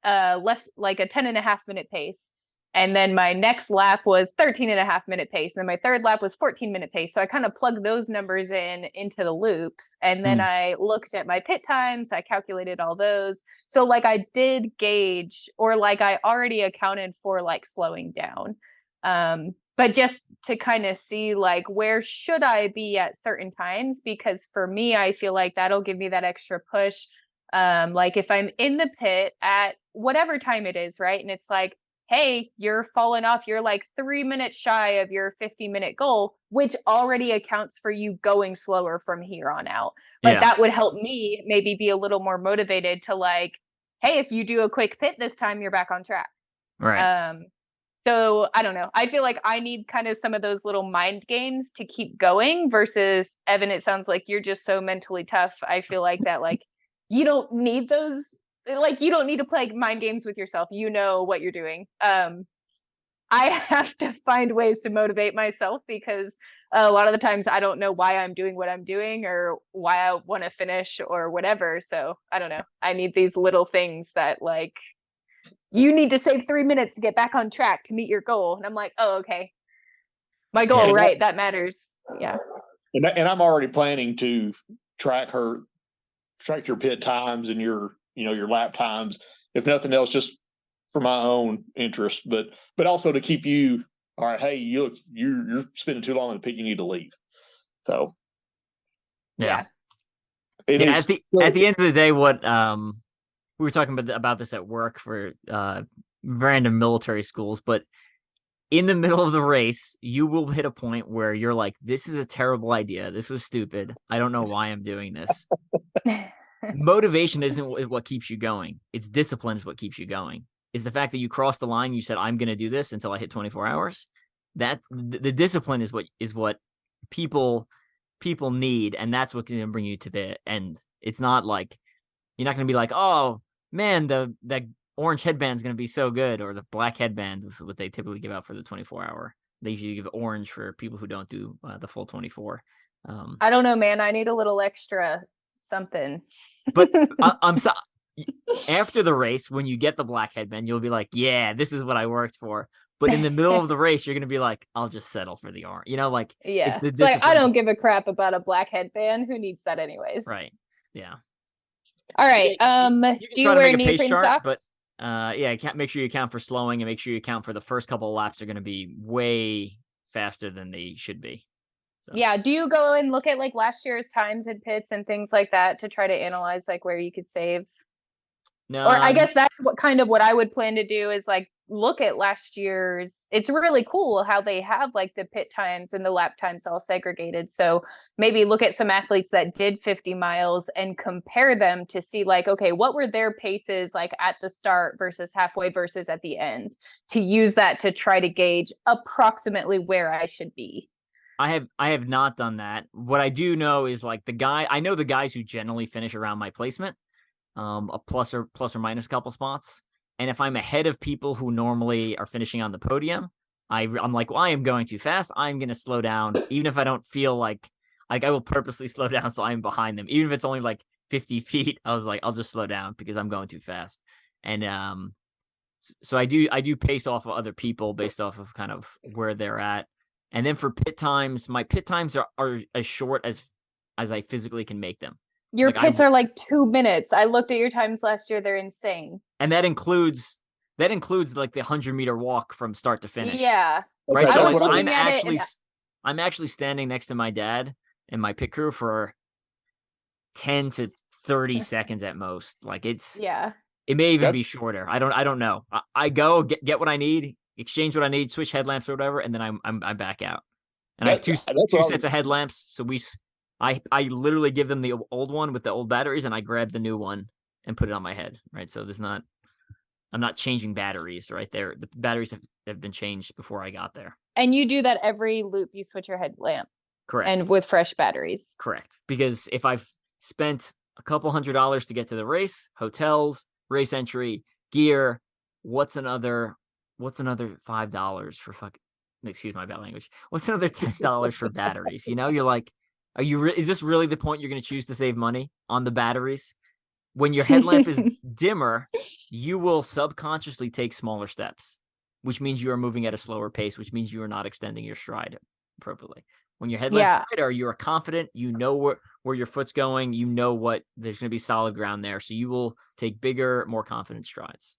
10.5 minute pace. And then my next lap was 13.5 minute pace. And then my third lap was 14-minute pace. So I kind of plugged those numbers into the loops. And then I looked at my pit times. I calculated all those. So like I did gauge, or like I already accounted for like slowing down. But just to kind of see like where should I be at certain times, because for me, I feel like that'll give me that extra push. Like if I'm in the pit at whatever time it is, right? And it's like, hey, you're falling off. You're like 3 minutes shy of your 50-minute goal, which already accounts for you going slower from here on out. But that would help me maybe be a little more motivated to like, hey, if you do a quick pit this time, you're back on track. Right. So I don't know. I feel like I need kind of some of those little mind games to keep going versus Evan. It sounds like you're just so mentally tough. I feel like that, like, you don't need those, like, you don't need to play mind games with yourself. You know what you're doing. I have to find ways to motivate myself because a lot of the times I don't know why I'm doing what I'm doing or why I want to finish or whatever. So I don't know. I need these little things that like, you need to save 3 minutes to get back on track to meet your goal. And I'm like, oh, okay. My goal, right? That matters. Yeah. And I'm already planning to track your pit times and your lap times, if nothing else, just for my own interest, but also to keep you, all right, hey, you're spending too long in the pit, you need to leave. So at the end of the day, what we were talking about this at work for random military schools, but in the middle of the race, you will hit a point where you're like, this is a terrible idea. This was stupid. I don't know why I'm doing this. Motivation isn't what keeps you going. It's discipline is what keeps you going. It's the fact that you crossed the line. You said, I'm going to do this until I hit 24 hours. That the discipline is what people need. And that's what can bring you to the end. It's not like, you're not going to be like, oh man, that orange headband is going to be so good, or the black headband is what they typically give out for the 24-hour. They usually give orange for people who don't do the full 24. I don't know, man. I need a little extra something. But I'm sorry. After the race, when you get the black headband, you'll be like, yeah, this is what I worked for. But in the middle of the race, you're going to be like, I'll just settle for the orange. Like, yeah, it's like, I don't give a crap about a black headband. Who needs that anyways? Right. Yeah. All right. Do you wear neoprene socks? But make sure you account for slowing, and make sure you account for the first couple of laps are going to be way faster than they should be. So. Yeah. Do you go and look at like last year's times and pits and things like that to try to analyze like where you could save? No, Or I guess that's what I would plan to do is like look at last year's. It's really cool how they have like the pit times and the lap times all segregated. So maybe look at some athletes that did 50 miles and compare them to see like, okay, what were their paces like at the start versus halfway versus at the end, to use that to try to gauge approximately where I should be. I have not done that. What I do know is like I know the guys who generally finish around my placement, a plus or minus a couple spots. And if I'm ahead of people who normally are finishing on the podium, I'm like, well, I am going too fast. I'm going to slow down, even if I don't feel like I will purposely slow down so I'm behind them, even if it's only like 50 feet. I was like, I'll just slow down because I'm going too fast. And so I do pace off of other people based off of kind of where they're at. And then for pit times, my pit times are as short as I physically can make them. Your pits are like 2 minutes. I looked at your times last year. They're insane. And that includes like the 100-meter walk from start to finish. Yeah. Right. Okay, So that's like what I'm actually standing next to my dad and my pit crew for 10 to 30 seconds at most. Like it may even be shorter. I don't know. I go get what I need, exchange what I need, switch headlamps or whatever, and then I'm back out. And I have two sets of headlamps. So I literally give them the old one with the old batteries, and I grab the new one and put it on my head. Right. So I'm not changing batteries right there. The batteries have been changed before I got there. And you do that every loop. You switch your headlamp. Correct. And with fresh batteries. Correct. Because if I've spent a couple $100 to get to the race, hotels, race entry, gear, what's another $5 for excuse my bad language. What's another $10 for batteries? You know, you're like, is this really the point you're going to choose to save money on the batteries? When your headlamp is dimmer, you will subconsciously take smaller steps, which means you are moving at a slower pace, which means you are not extending your stride appropriately. When your headlamp's brighter, you are confident, you know where your foot's going, you know there's going to be solid ground there, so you will take bigger, more confident strides.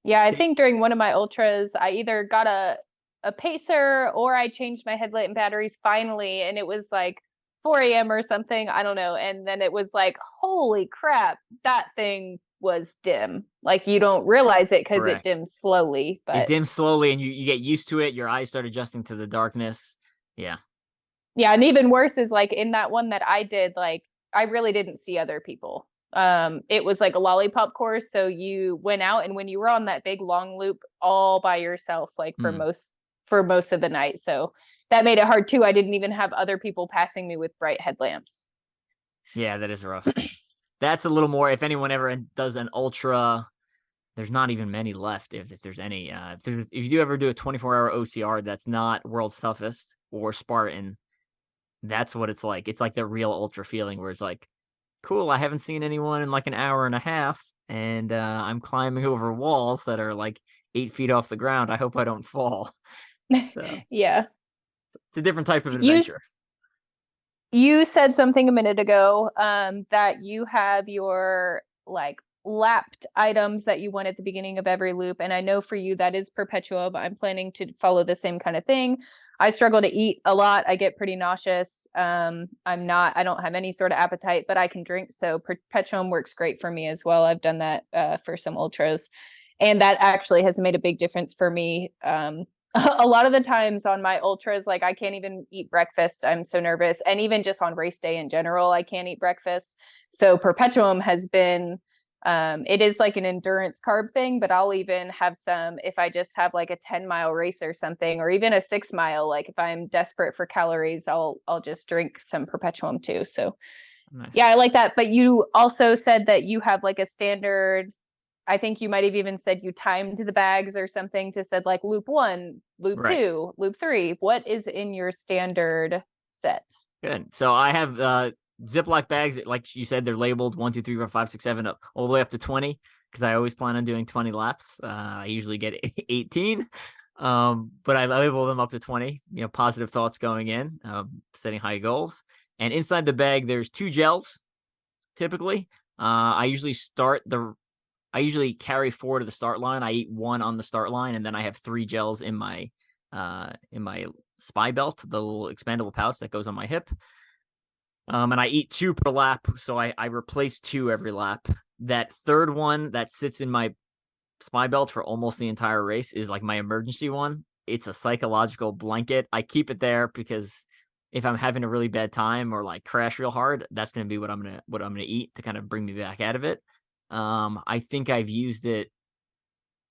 Yeah, I think during one of my ultras, I either got a pacer or I changed my headlamp batteries finally, and it was like 4 a.m. or something. I don't know. And then it was like, holy crap, that thing was dim. Like you don't realize it because it dims slowly. But it dims slowly and you get used to it. Your eyes start adjusting to the darkness. Yeah. Yeah. And even worse is like in that one that I did, like I really didn't see other people. It was like a lollipop course. So you went out, and when you were on that big long loop all by yourself, like for most of the night. So that made it hard too. I didn't even have other people passing me with bright headlamps. Yeah, that is rough. That's a little more, if anyone ever does an ultra, there's not even many left. If there's any, if you do ever do a 24-hour OCR, that's not World's Toughest or Spartan. That's what it's like. It's like the real ultra feeling where it's like, cool, I haven't seen anyone in like an hour and a half, and I'm climbing over walls that are like 8 feet off the ground. I hope I don't fall. So yeah, it's a different type of adventure. You said something a minute ago that you have your like lapped items that you want at the beginning of every loop, and I know for you that is Perpetuum. I'm planning to follow the same kind of thing. I struggle to eat a lot. I get pretty nauseous. I don't have any sort of appetite, but I can drink, so Perpetuum works great for me as well. I've done that for some ultras, and that actually has made a big difference for me. A lot of the times on my ultras, like I can't even eat breakfast. I'm so nervous. And even just on race day in general, I can't eat breakfast. So Perpetuum has been, it is like an endurance carb thing, but I'll even have some if I just have like a 10-mile race or something, or even a 6-mile. Like if I'm desperate for calories, I'll just drink some Perpetuum too. So nice. Yeah, I like that. But you also said that you have like a standard, I think you might have even said you timed the bags or something to said like loop 1, loop 2, loop 3. What is in your standard set? Good. So I have Ziploc bags. Like you said, they're labeled 1, 2, 3, 4, 5, 6, 7, all the way up to 20, because I always plan on doing 20 laps. I usually get 18, but I label them up to 20. You know, positive thoughts going in, setting high goals. And inside the bag, there's 2 gels. Typically, I usually carry 4 to the start line. I eat 1 on the start line, and then I have 3 gels in my spy belt, the little expandable pouch that goes on my hip. And I eat 2 per lap, so I replace 2 every lap. that third one that sits in my spy belt for almost the entire race is like my emergency one. It's a psychological blanket. I keep it there because if I'm having a really bad time or like crash real hard, that's going to be what I'm going to eat to kind of bring me back out of it. I think I've used it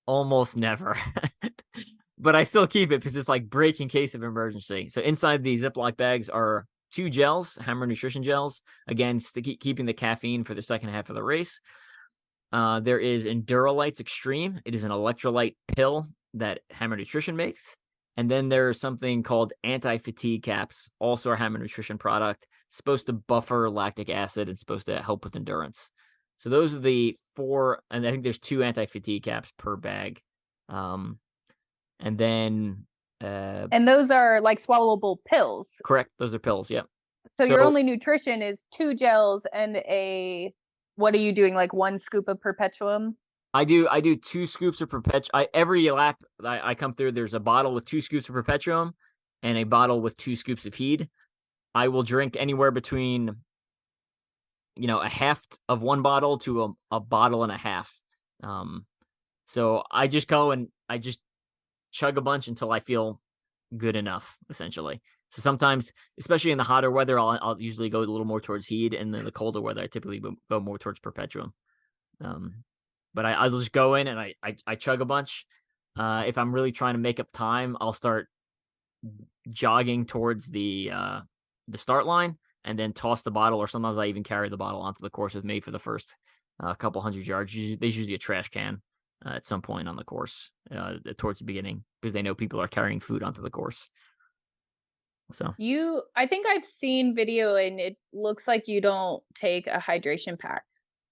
almost never, but I still keep it because it's like break in case of emergency. So inside the Ziploc bags are 2 gels, Hammer Nutrition gels, again, keeping the caffeine for the second half of the race. There is Endurolites Extreme. It is an electrolyte pill that Hammer Nutrition makes. And then there's something called anti-fatigue caps, also a Hammer Nutrition product, supposed to buffer lactic acid and supposed to help with endurance. So those are the 4, and I think there's 2 anti-fatigue caps per bag. And then and those are like swallowable pills. Correct. Those are pills. Yep. So your only nutrition is 2 gels and what are you doing? Like 1 scoop of Perpetuum? I do 2 scoops of Perpetuum. Every lap I come through, there's a bottle with 2 scoops of Perpetuum and a bottle with 2 scoops of Heed. I will drink anywhere between, a half of 1 bottle to a bottle and a half. So I just go and I just chug a bunch until I feel good enough, essentially. So sometimes, especially in the hotter weather, I'll usually go a little more towards Heed, and then the colder weather, I typically go more towards Perpetuum. But I'll just go in and I chug a bunch. If I'm really trying to make up time, I'll start jogging towards the start line and then toss the bottle, or sometimes I even carry the bottle onto the course with me for the first couple hundred yards. There's usually a trash can at some point on the course towards the beginning because they know people are carrying food onto the course. So I think I've seen video and it looks like you don't take a hydration pack.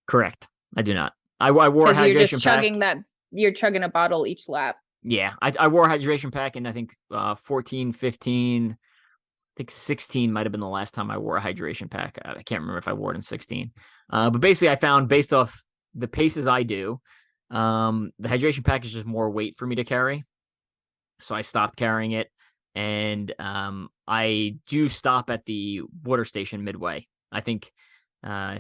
Correct. I do not. I wore a hydration pack. You're just chugging you're chugging a bottle each lap. Yeah. I wore a hydration pack in, I think, 14, 15, I think 16 might have been the last time I wore a hydration pack. I can't remember if I wore it in 16. But basically I found, based off the paces I do, the hydration pack is just more weight for me to carry. So I stopped carrying it. And I do stop at the water station midway. I think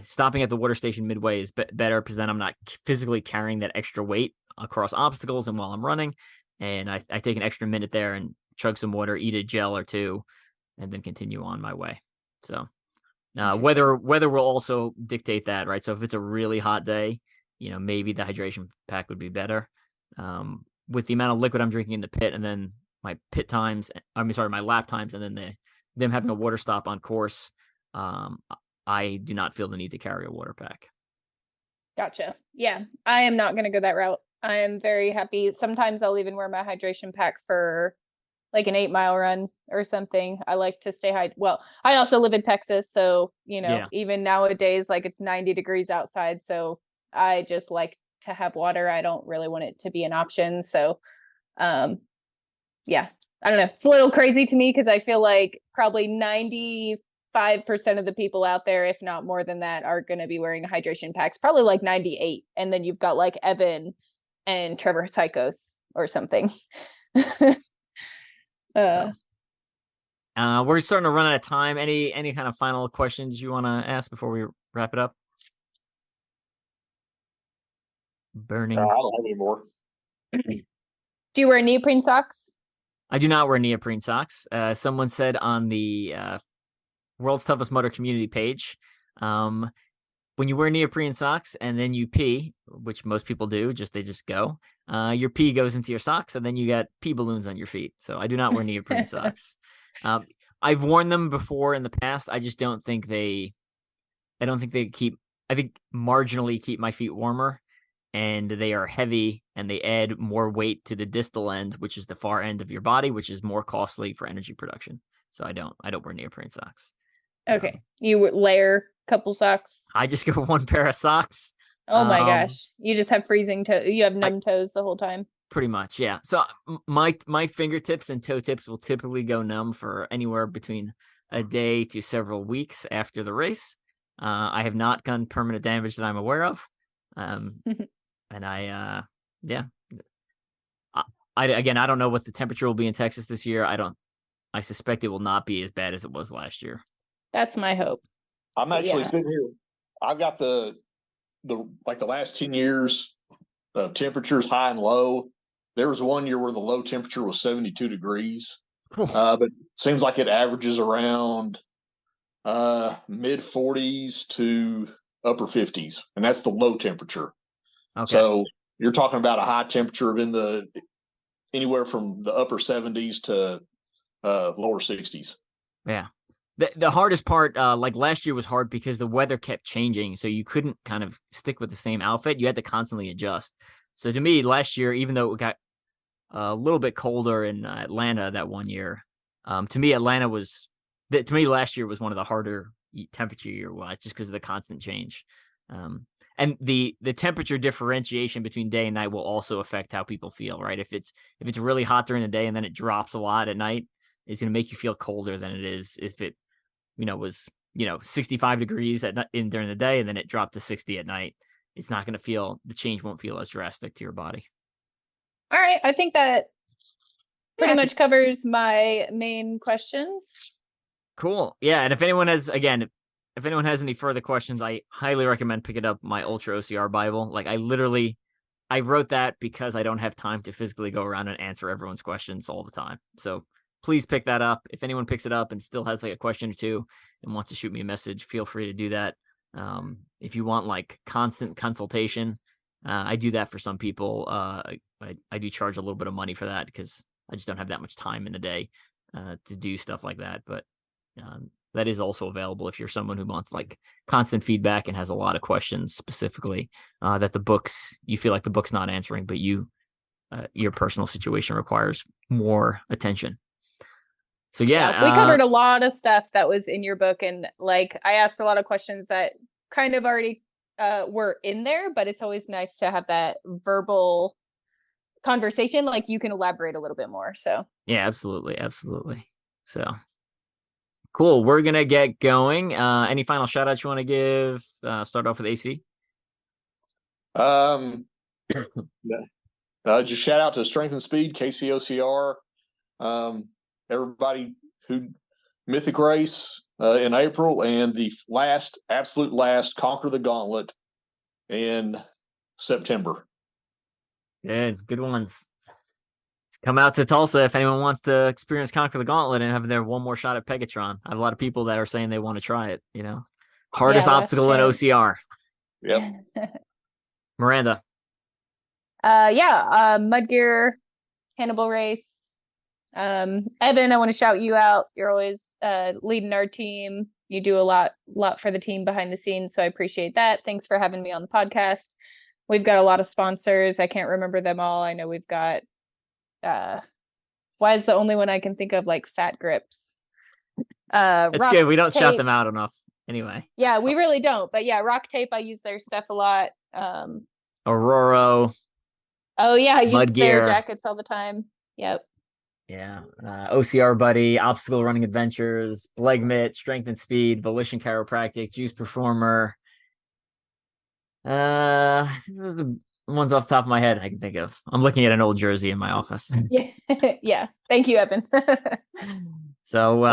stopping at the water station midway is better because then I'm not physically carrying that extra weight across obstacles and while I'm running. And I take an extra minute there and chug some water, eat a gel or 2, and then continue on my way. So weather will also dictate that, right? So if it's a really hot day, maybe the hydration pack would be better. With the amount of liquid I'm drinking in the pit, and then my my lap times, and then them having a water stop on course, I do not feel the need to carry a water pack. Gotcha. Yeah, I am not going to go that route. I am very happy. Sometimes I'll even wear my hydration pack for like an 8-mile run or something. I like to stay high. Well, I also live in Texas, so even nowadays, like it's 90 degrees outside, so I just like to have water. I don't really want it to be an option. So, yeah, I don't know. It's a little crazy to me because I feel like probably 95% of the people out there, if not more than that, are going to be wearing hydration packs, probably like 98. And then you've got like Evan and Trevor Psychos or something. We're starting to run out of time. Any kind of final questions you want to ask before we wrap it up? Burning. I don't have any more. Do you wear neoprene socks? I do not wear neoprene socks. Someone said on the World's Toughest Mudder community page, when you wear neoprene socks and then you pee, which most people do, they just go, your pee goes into your socks and then you got pee balloons on your feet. So I do not wear neoprene socks. I've worn them before in the past. I just don't think I think marginally keep my feet warmer, and they are heavy and they add more weight to the distal end, which is the far end of your body, which is more costly for energy production. So I don't wear neoprene socks. Okay. You layer a couple socks? I just go 1 pair of socks. Oh my gosh. You just have freezing toe. You have numb toes the whole time. Pretty much. Yeah. So my fingertips and toe tips will typically go numb for anywhere between a day to several weeks after the race. I have not done permanent damage that I'm aware of. And I don't know what the temperature will be in Texas this year. I suspect it will not be as bad as it was last year. That's my hope. I'm actually sitting here. I've got the the last 10 years of temperatures high and low. There was one year where the low temperature was 72 degrees, but it seems like it averages around mid 40s to upper 50s, and that's the low temperature. Okay. So you're talking about a high temperature of anywhere from the upper 70s to lower 60s. Yeah. The hardest part, like last year was hard because the weather kept changing. So you couldn't kind of stick with the same outfit. You had to constantly adjust. So to me, last year, even though it got a little bit colder in Atlanta that one year, to me, last year was one of the harder temperature year wise, just because of the constant change. And the temperature differentiation between day and night will also affect how people feel, right? If it's really hot during the day and then it drops a lot at night, it's going to make you feel colder than it is if it, was 65 degrees during the day and then it dropped to 60 at night. It's not going to feel, the change won't feel as drastic to your body. All right, I think that pretty much covers my main questions. Cool. Yeah, and if anyone has any further questions, I highly recommend picking up my ultra-ocr Bible. Like I wrote that because I don't have time to physically go around and answer everyone's questions all the time. So please pick that up. If anyone picks it up and still has like a question or two and wants to shoot me a message, feel free to do that. If you want like constant consultation, I do that for some people. I do charge a little bit of money for that because I just don't have that much time in the day to do stuff like that. But that is also available if you're someone who wants like constant feedback and has a lot of questions specifically that you feel like the book's not answering, but your personal situation requires more attention. So yeah, we covered a lot of stuff that was in your book, and like I asked a lot of questions that kind of already were in there, but it's always nice to have that verbal conversation. Like you can elaborate a little bit more. So yeah, absolutely. So cool. We're gonna get going. Any final shout outs you want to give? Start off with AC. Just shout out to Strength and Speed, KCOCR. Everybody who Mythic Race in April, and the absolute last Conquer the Gauntlet in September. Good ones. Come out to Tulsa if anyone wants to experience Conquer the Gauntlet and have their one more shot at Pegatron. I have a lot of people that are saying they want to try it. Hardest obstacle in OCR. Yep. Miranda. MudGear-Hannibal race. Evan, I want to shout you out. You're always leading our team. You do a lot for the team behind the scenes, so I appreciate that. Thanks for having me on the podcast. We've got a lot of sponsors. I can't remember them all. I know we've got why is the only one I can think of like Fat Grips? It's good. We don't shout them out enough anyway. Yeah, we really don't. But yeah, Rock Tape, I use their stuff a lot. Aurora. Oh yeah, I use MudGear. their jackets all the time. Yep. Yeah. OCR Buddy, Obstacle Running Adventures, Blegmit, Strength and Speed, Volition Chiropractic, Juice Performer. I think those are the ones off the top of my head I can think of. I'm looking at an old jersey in my office. Yeah. Thank you, Evan. So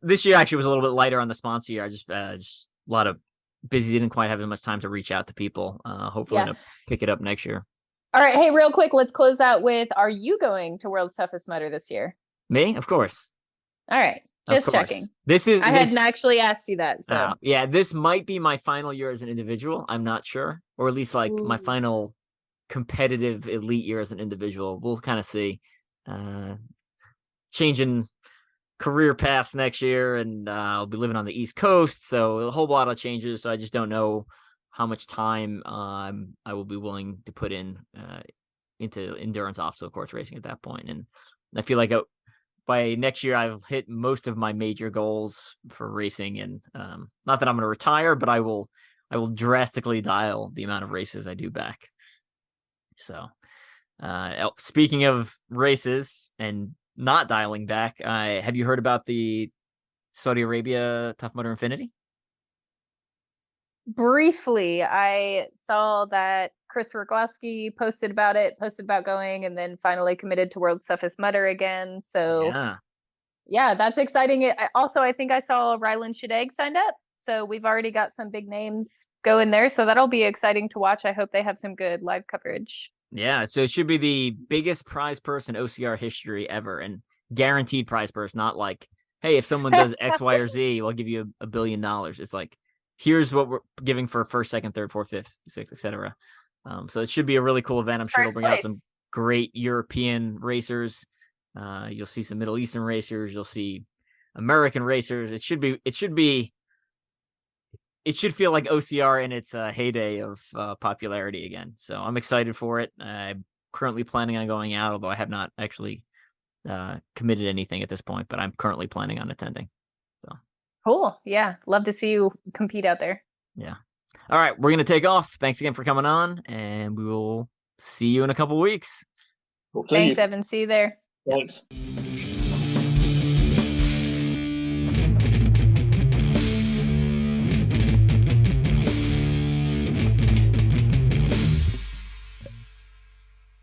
this year actually was a little bit lighter on the sponsor year. I just a lot of busy, didn't quite have as much time to reach out to people. Hopefully to pick it up next year. All right. Hey, real quick, let's close out with, are you going to World's Toughest Mudder this year? Me? Of course. All right. Just checking. I hadn't actually asked you that. So this might be my final year as an individual. I'm not sure. Or at least like my final competitive elite year as an individual. We'll kind of see. Changing career paths next year, and I'll be living on the East Coast. So a whole lot of changes. So I just don't know how much time I will be willing to put into endurance obstacle course racing at that point. And I feel like by next year, I've hit most of my major goals for racing. And not that I'm going to retire, but I will drastically dial the amount of races I do back. So speaking of races and not dialing back, have you heard about the Saudi Arabia Tough Mudder Infinity? Briefly, I saw that Chris Rogowski posted about going, and then finally committed to World's Toughest Mudder again. So yeah, that's exciting. I think I saw Rylan Shadegg signed up. So we've already got some big names going there. So that'll be exciting to watch. I hope they have some good live coverage. Yeah, so it should be the biggest prize purse in OCR history ever, and guaranteed prize purse, not like, hey, if someone does X, Y, or Z, we'll give you $1 billion. It's like, here's what we're giving for first, second, third, fourth, fifth, sixth, etc. So it should be a really cool event. I'm sure it'll bring out some great European racers. You'll see some Middle Eastern racers. You'll see American racers. It should feel like OCR in its heyday of popularity again. So I'm excited for it. I'm currently planning on going out, although I have not actually committed anything at this point, but I'm currently planning on attending. So cool. Yeah. Love to see you compete out there. Yeah. All right. We're going to take off. Thanks again for coming on, and we will see you in a couple weeks. Thanks, Evan. See you there. Thanks.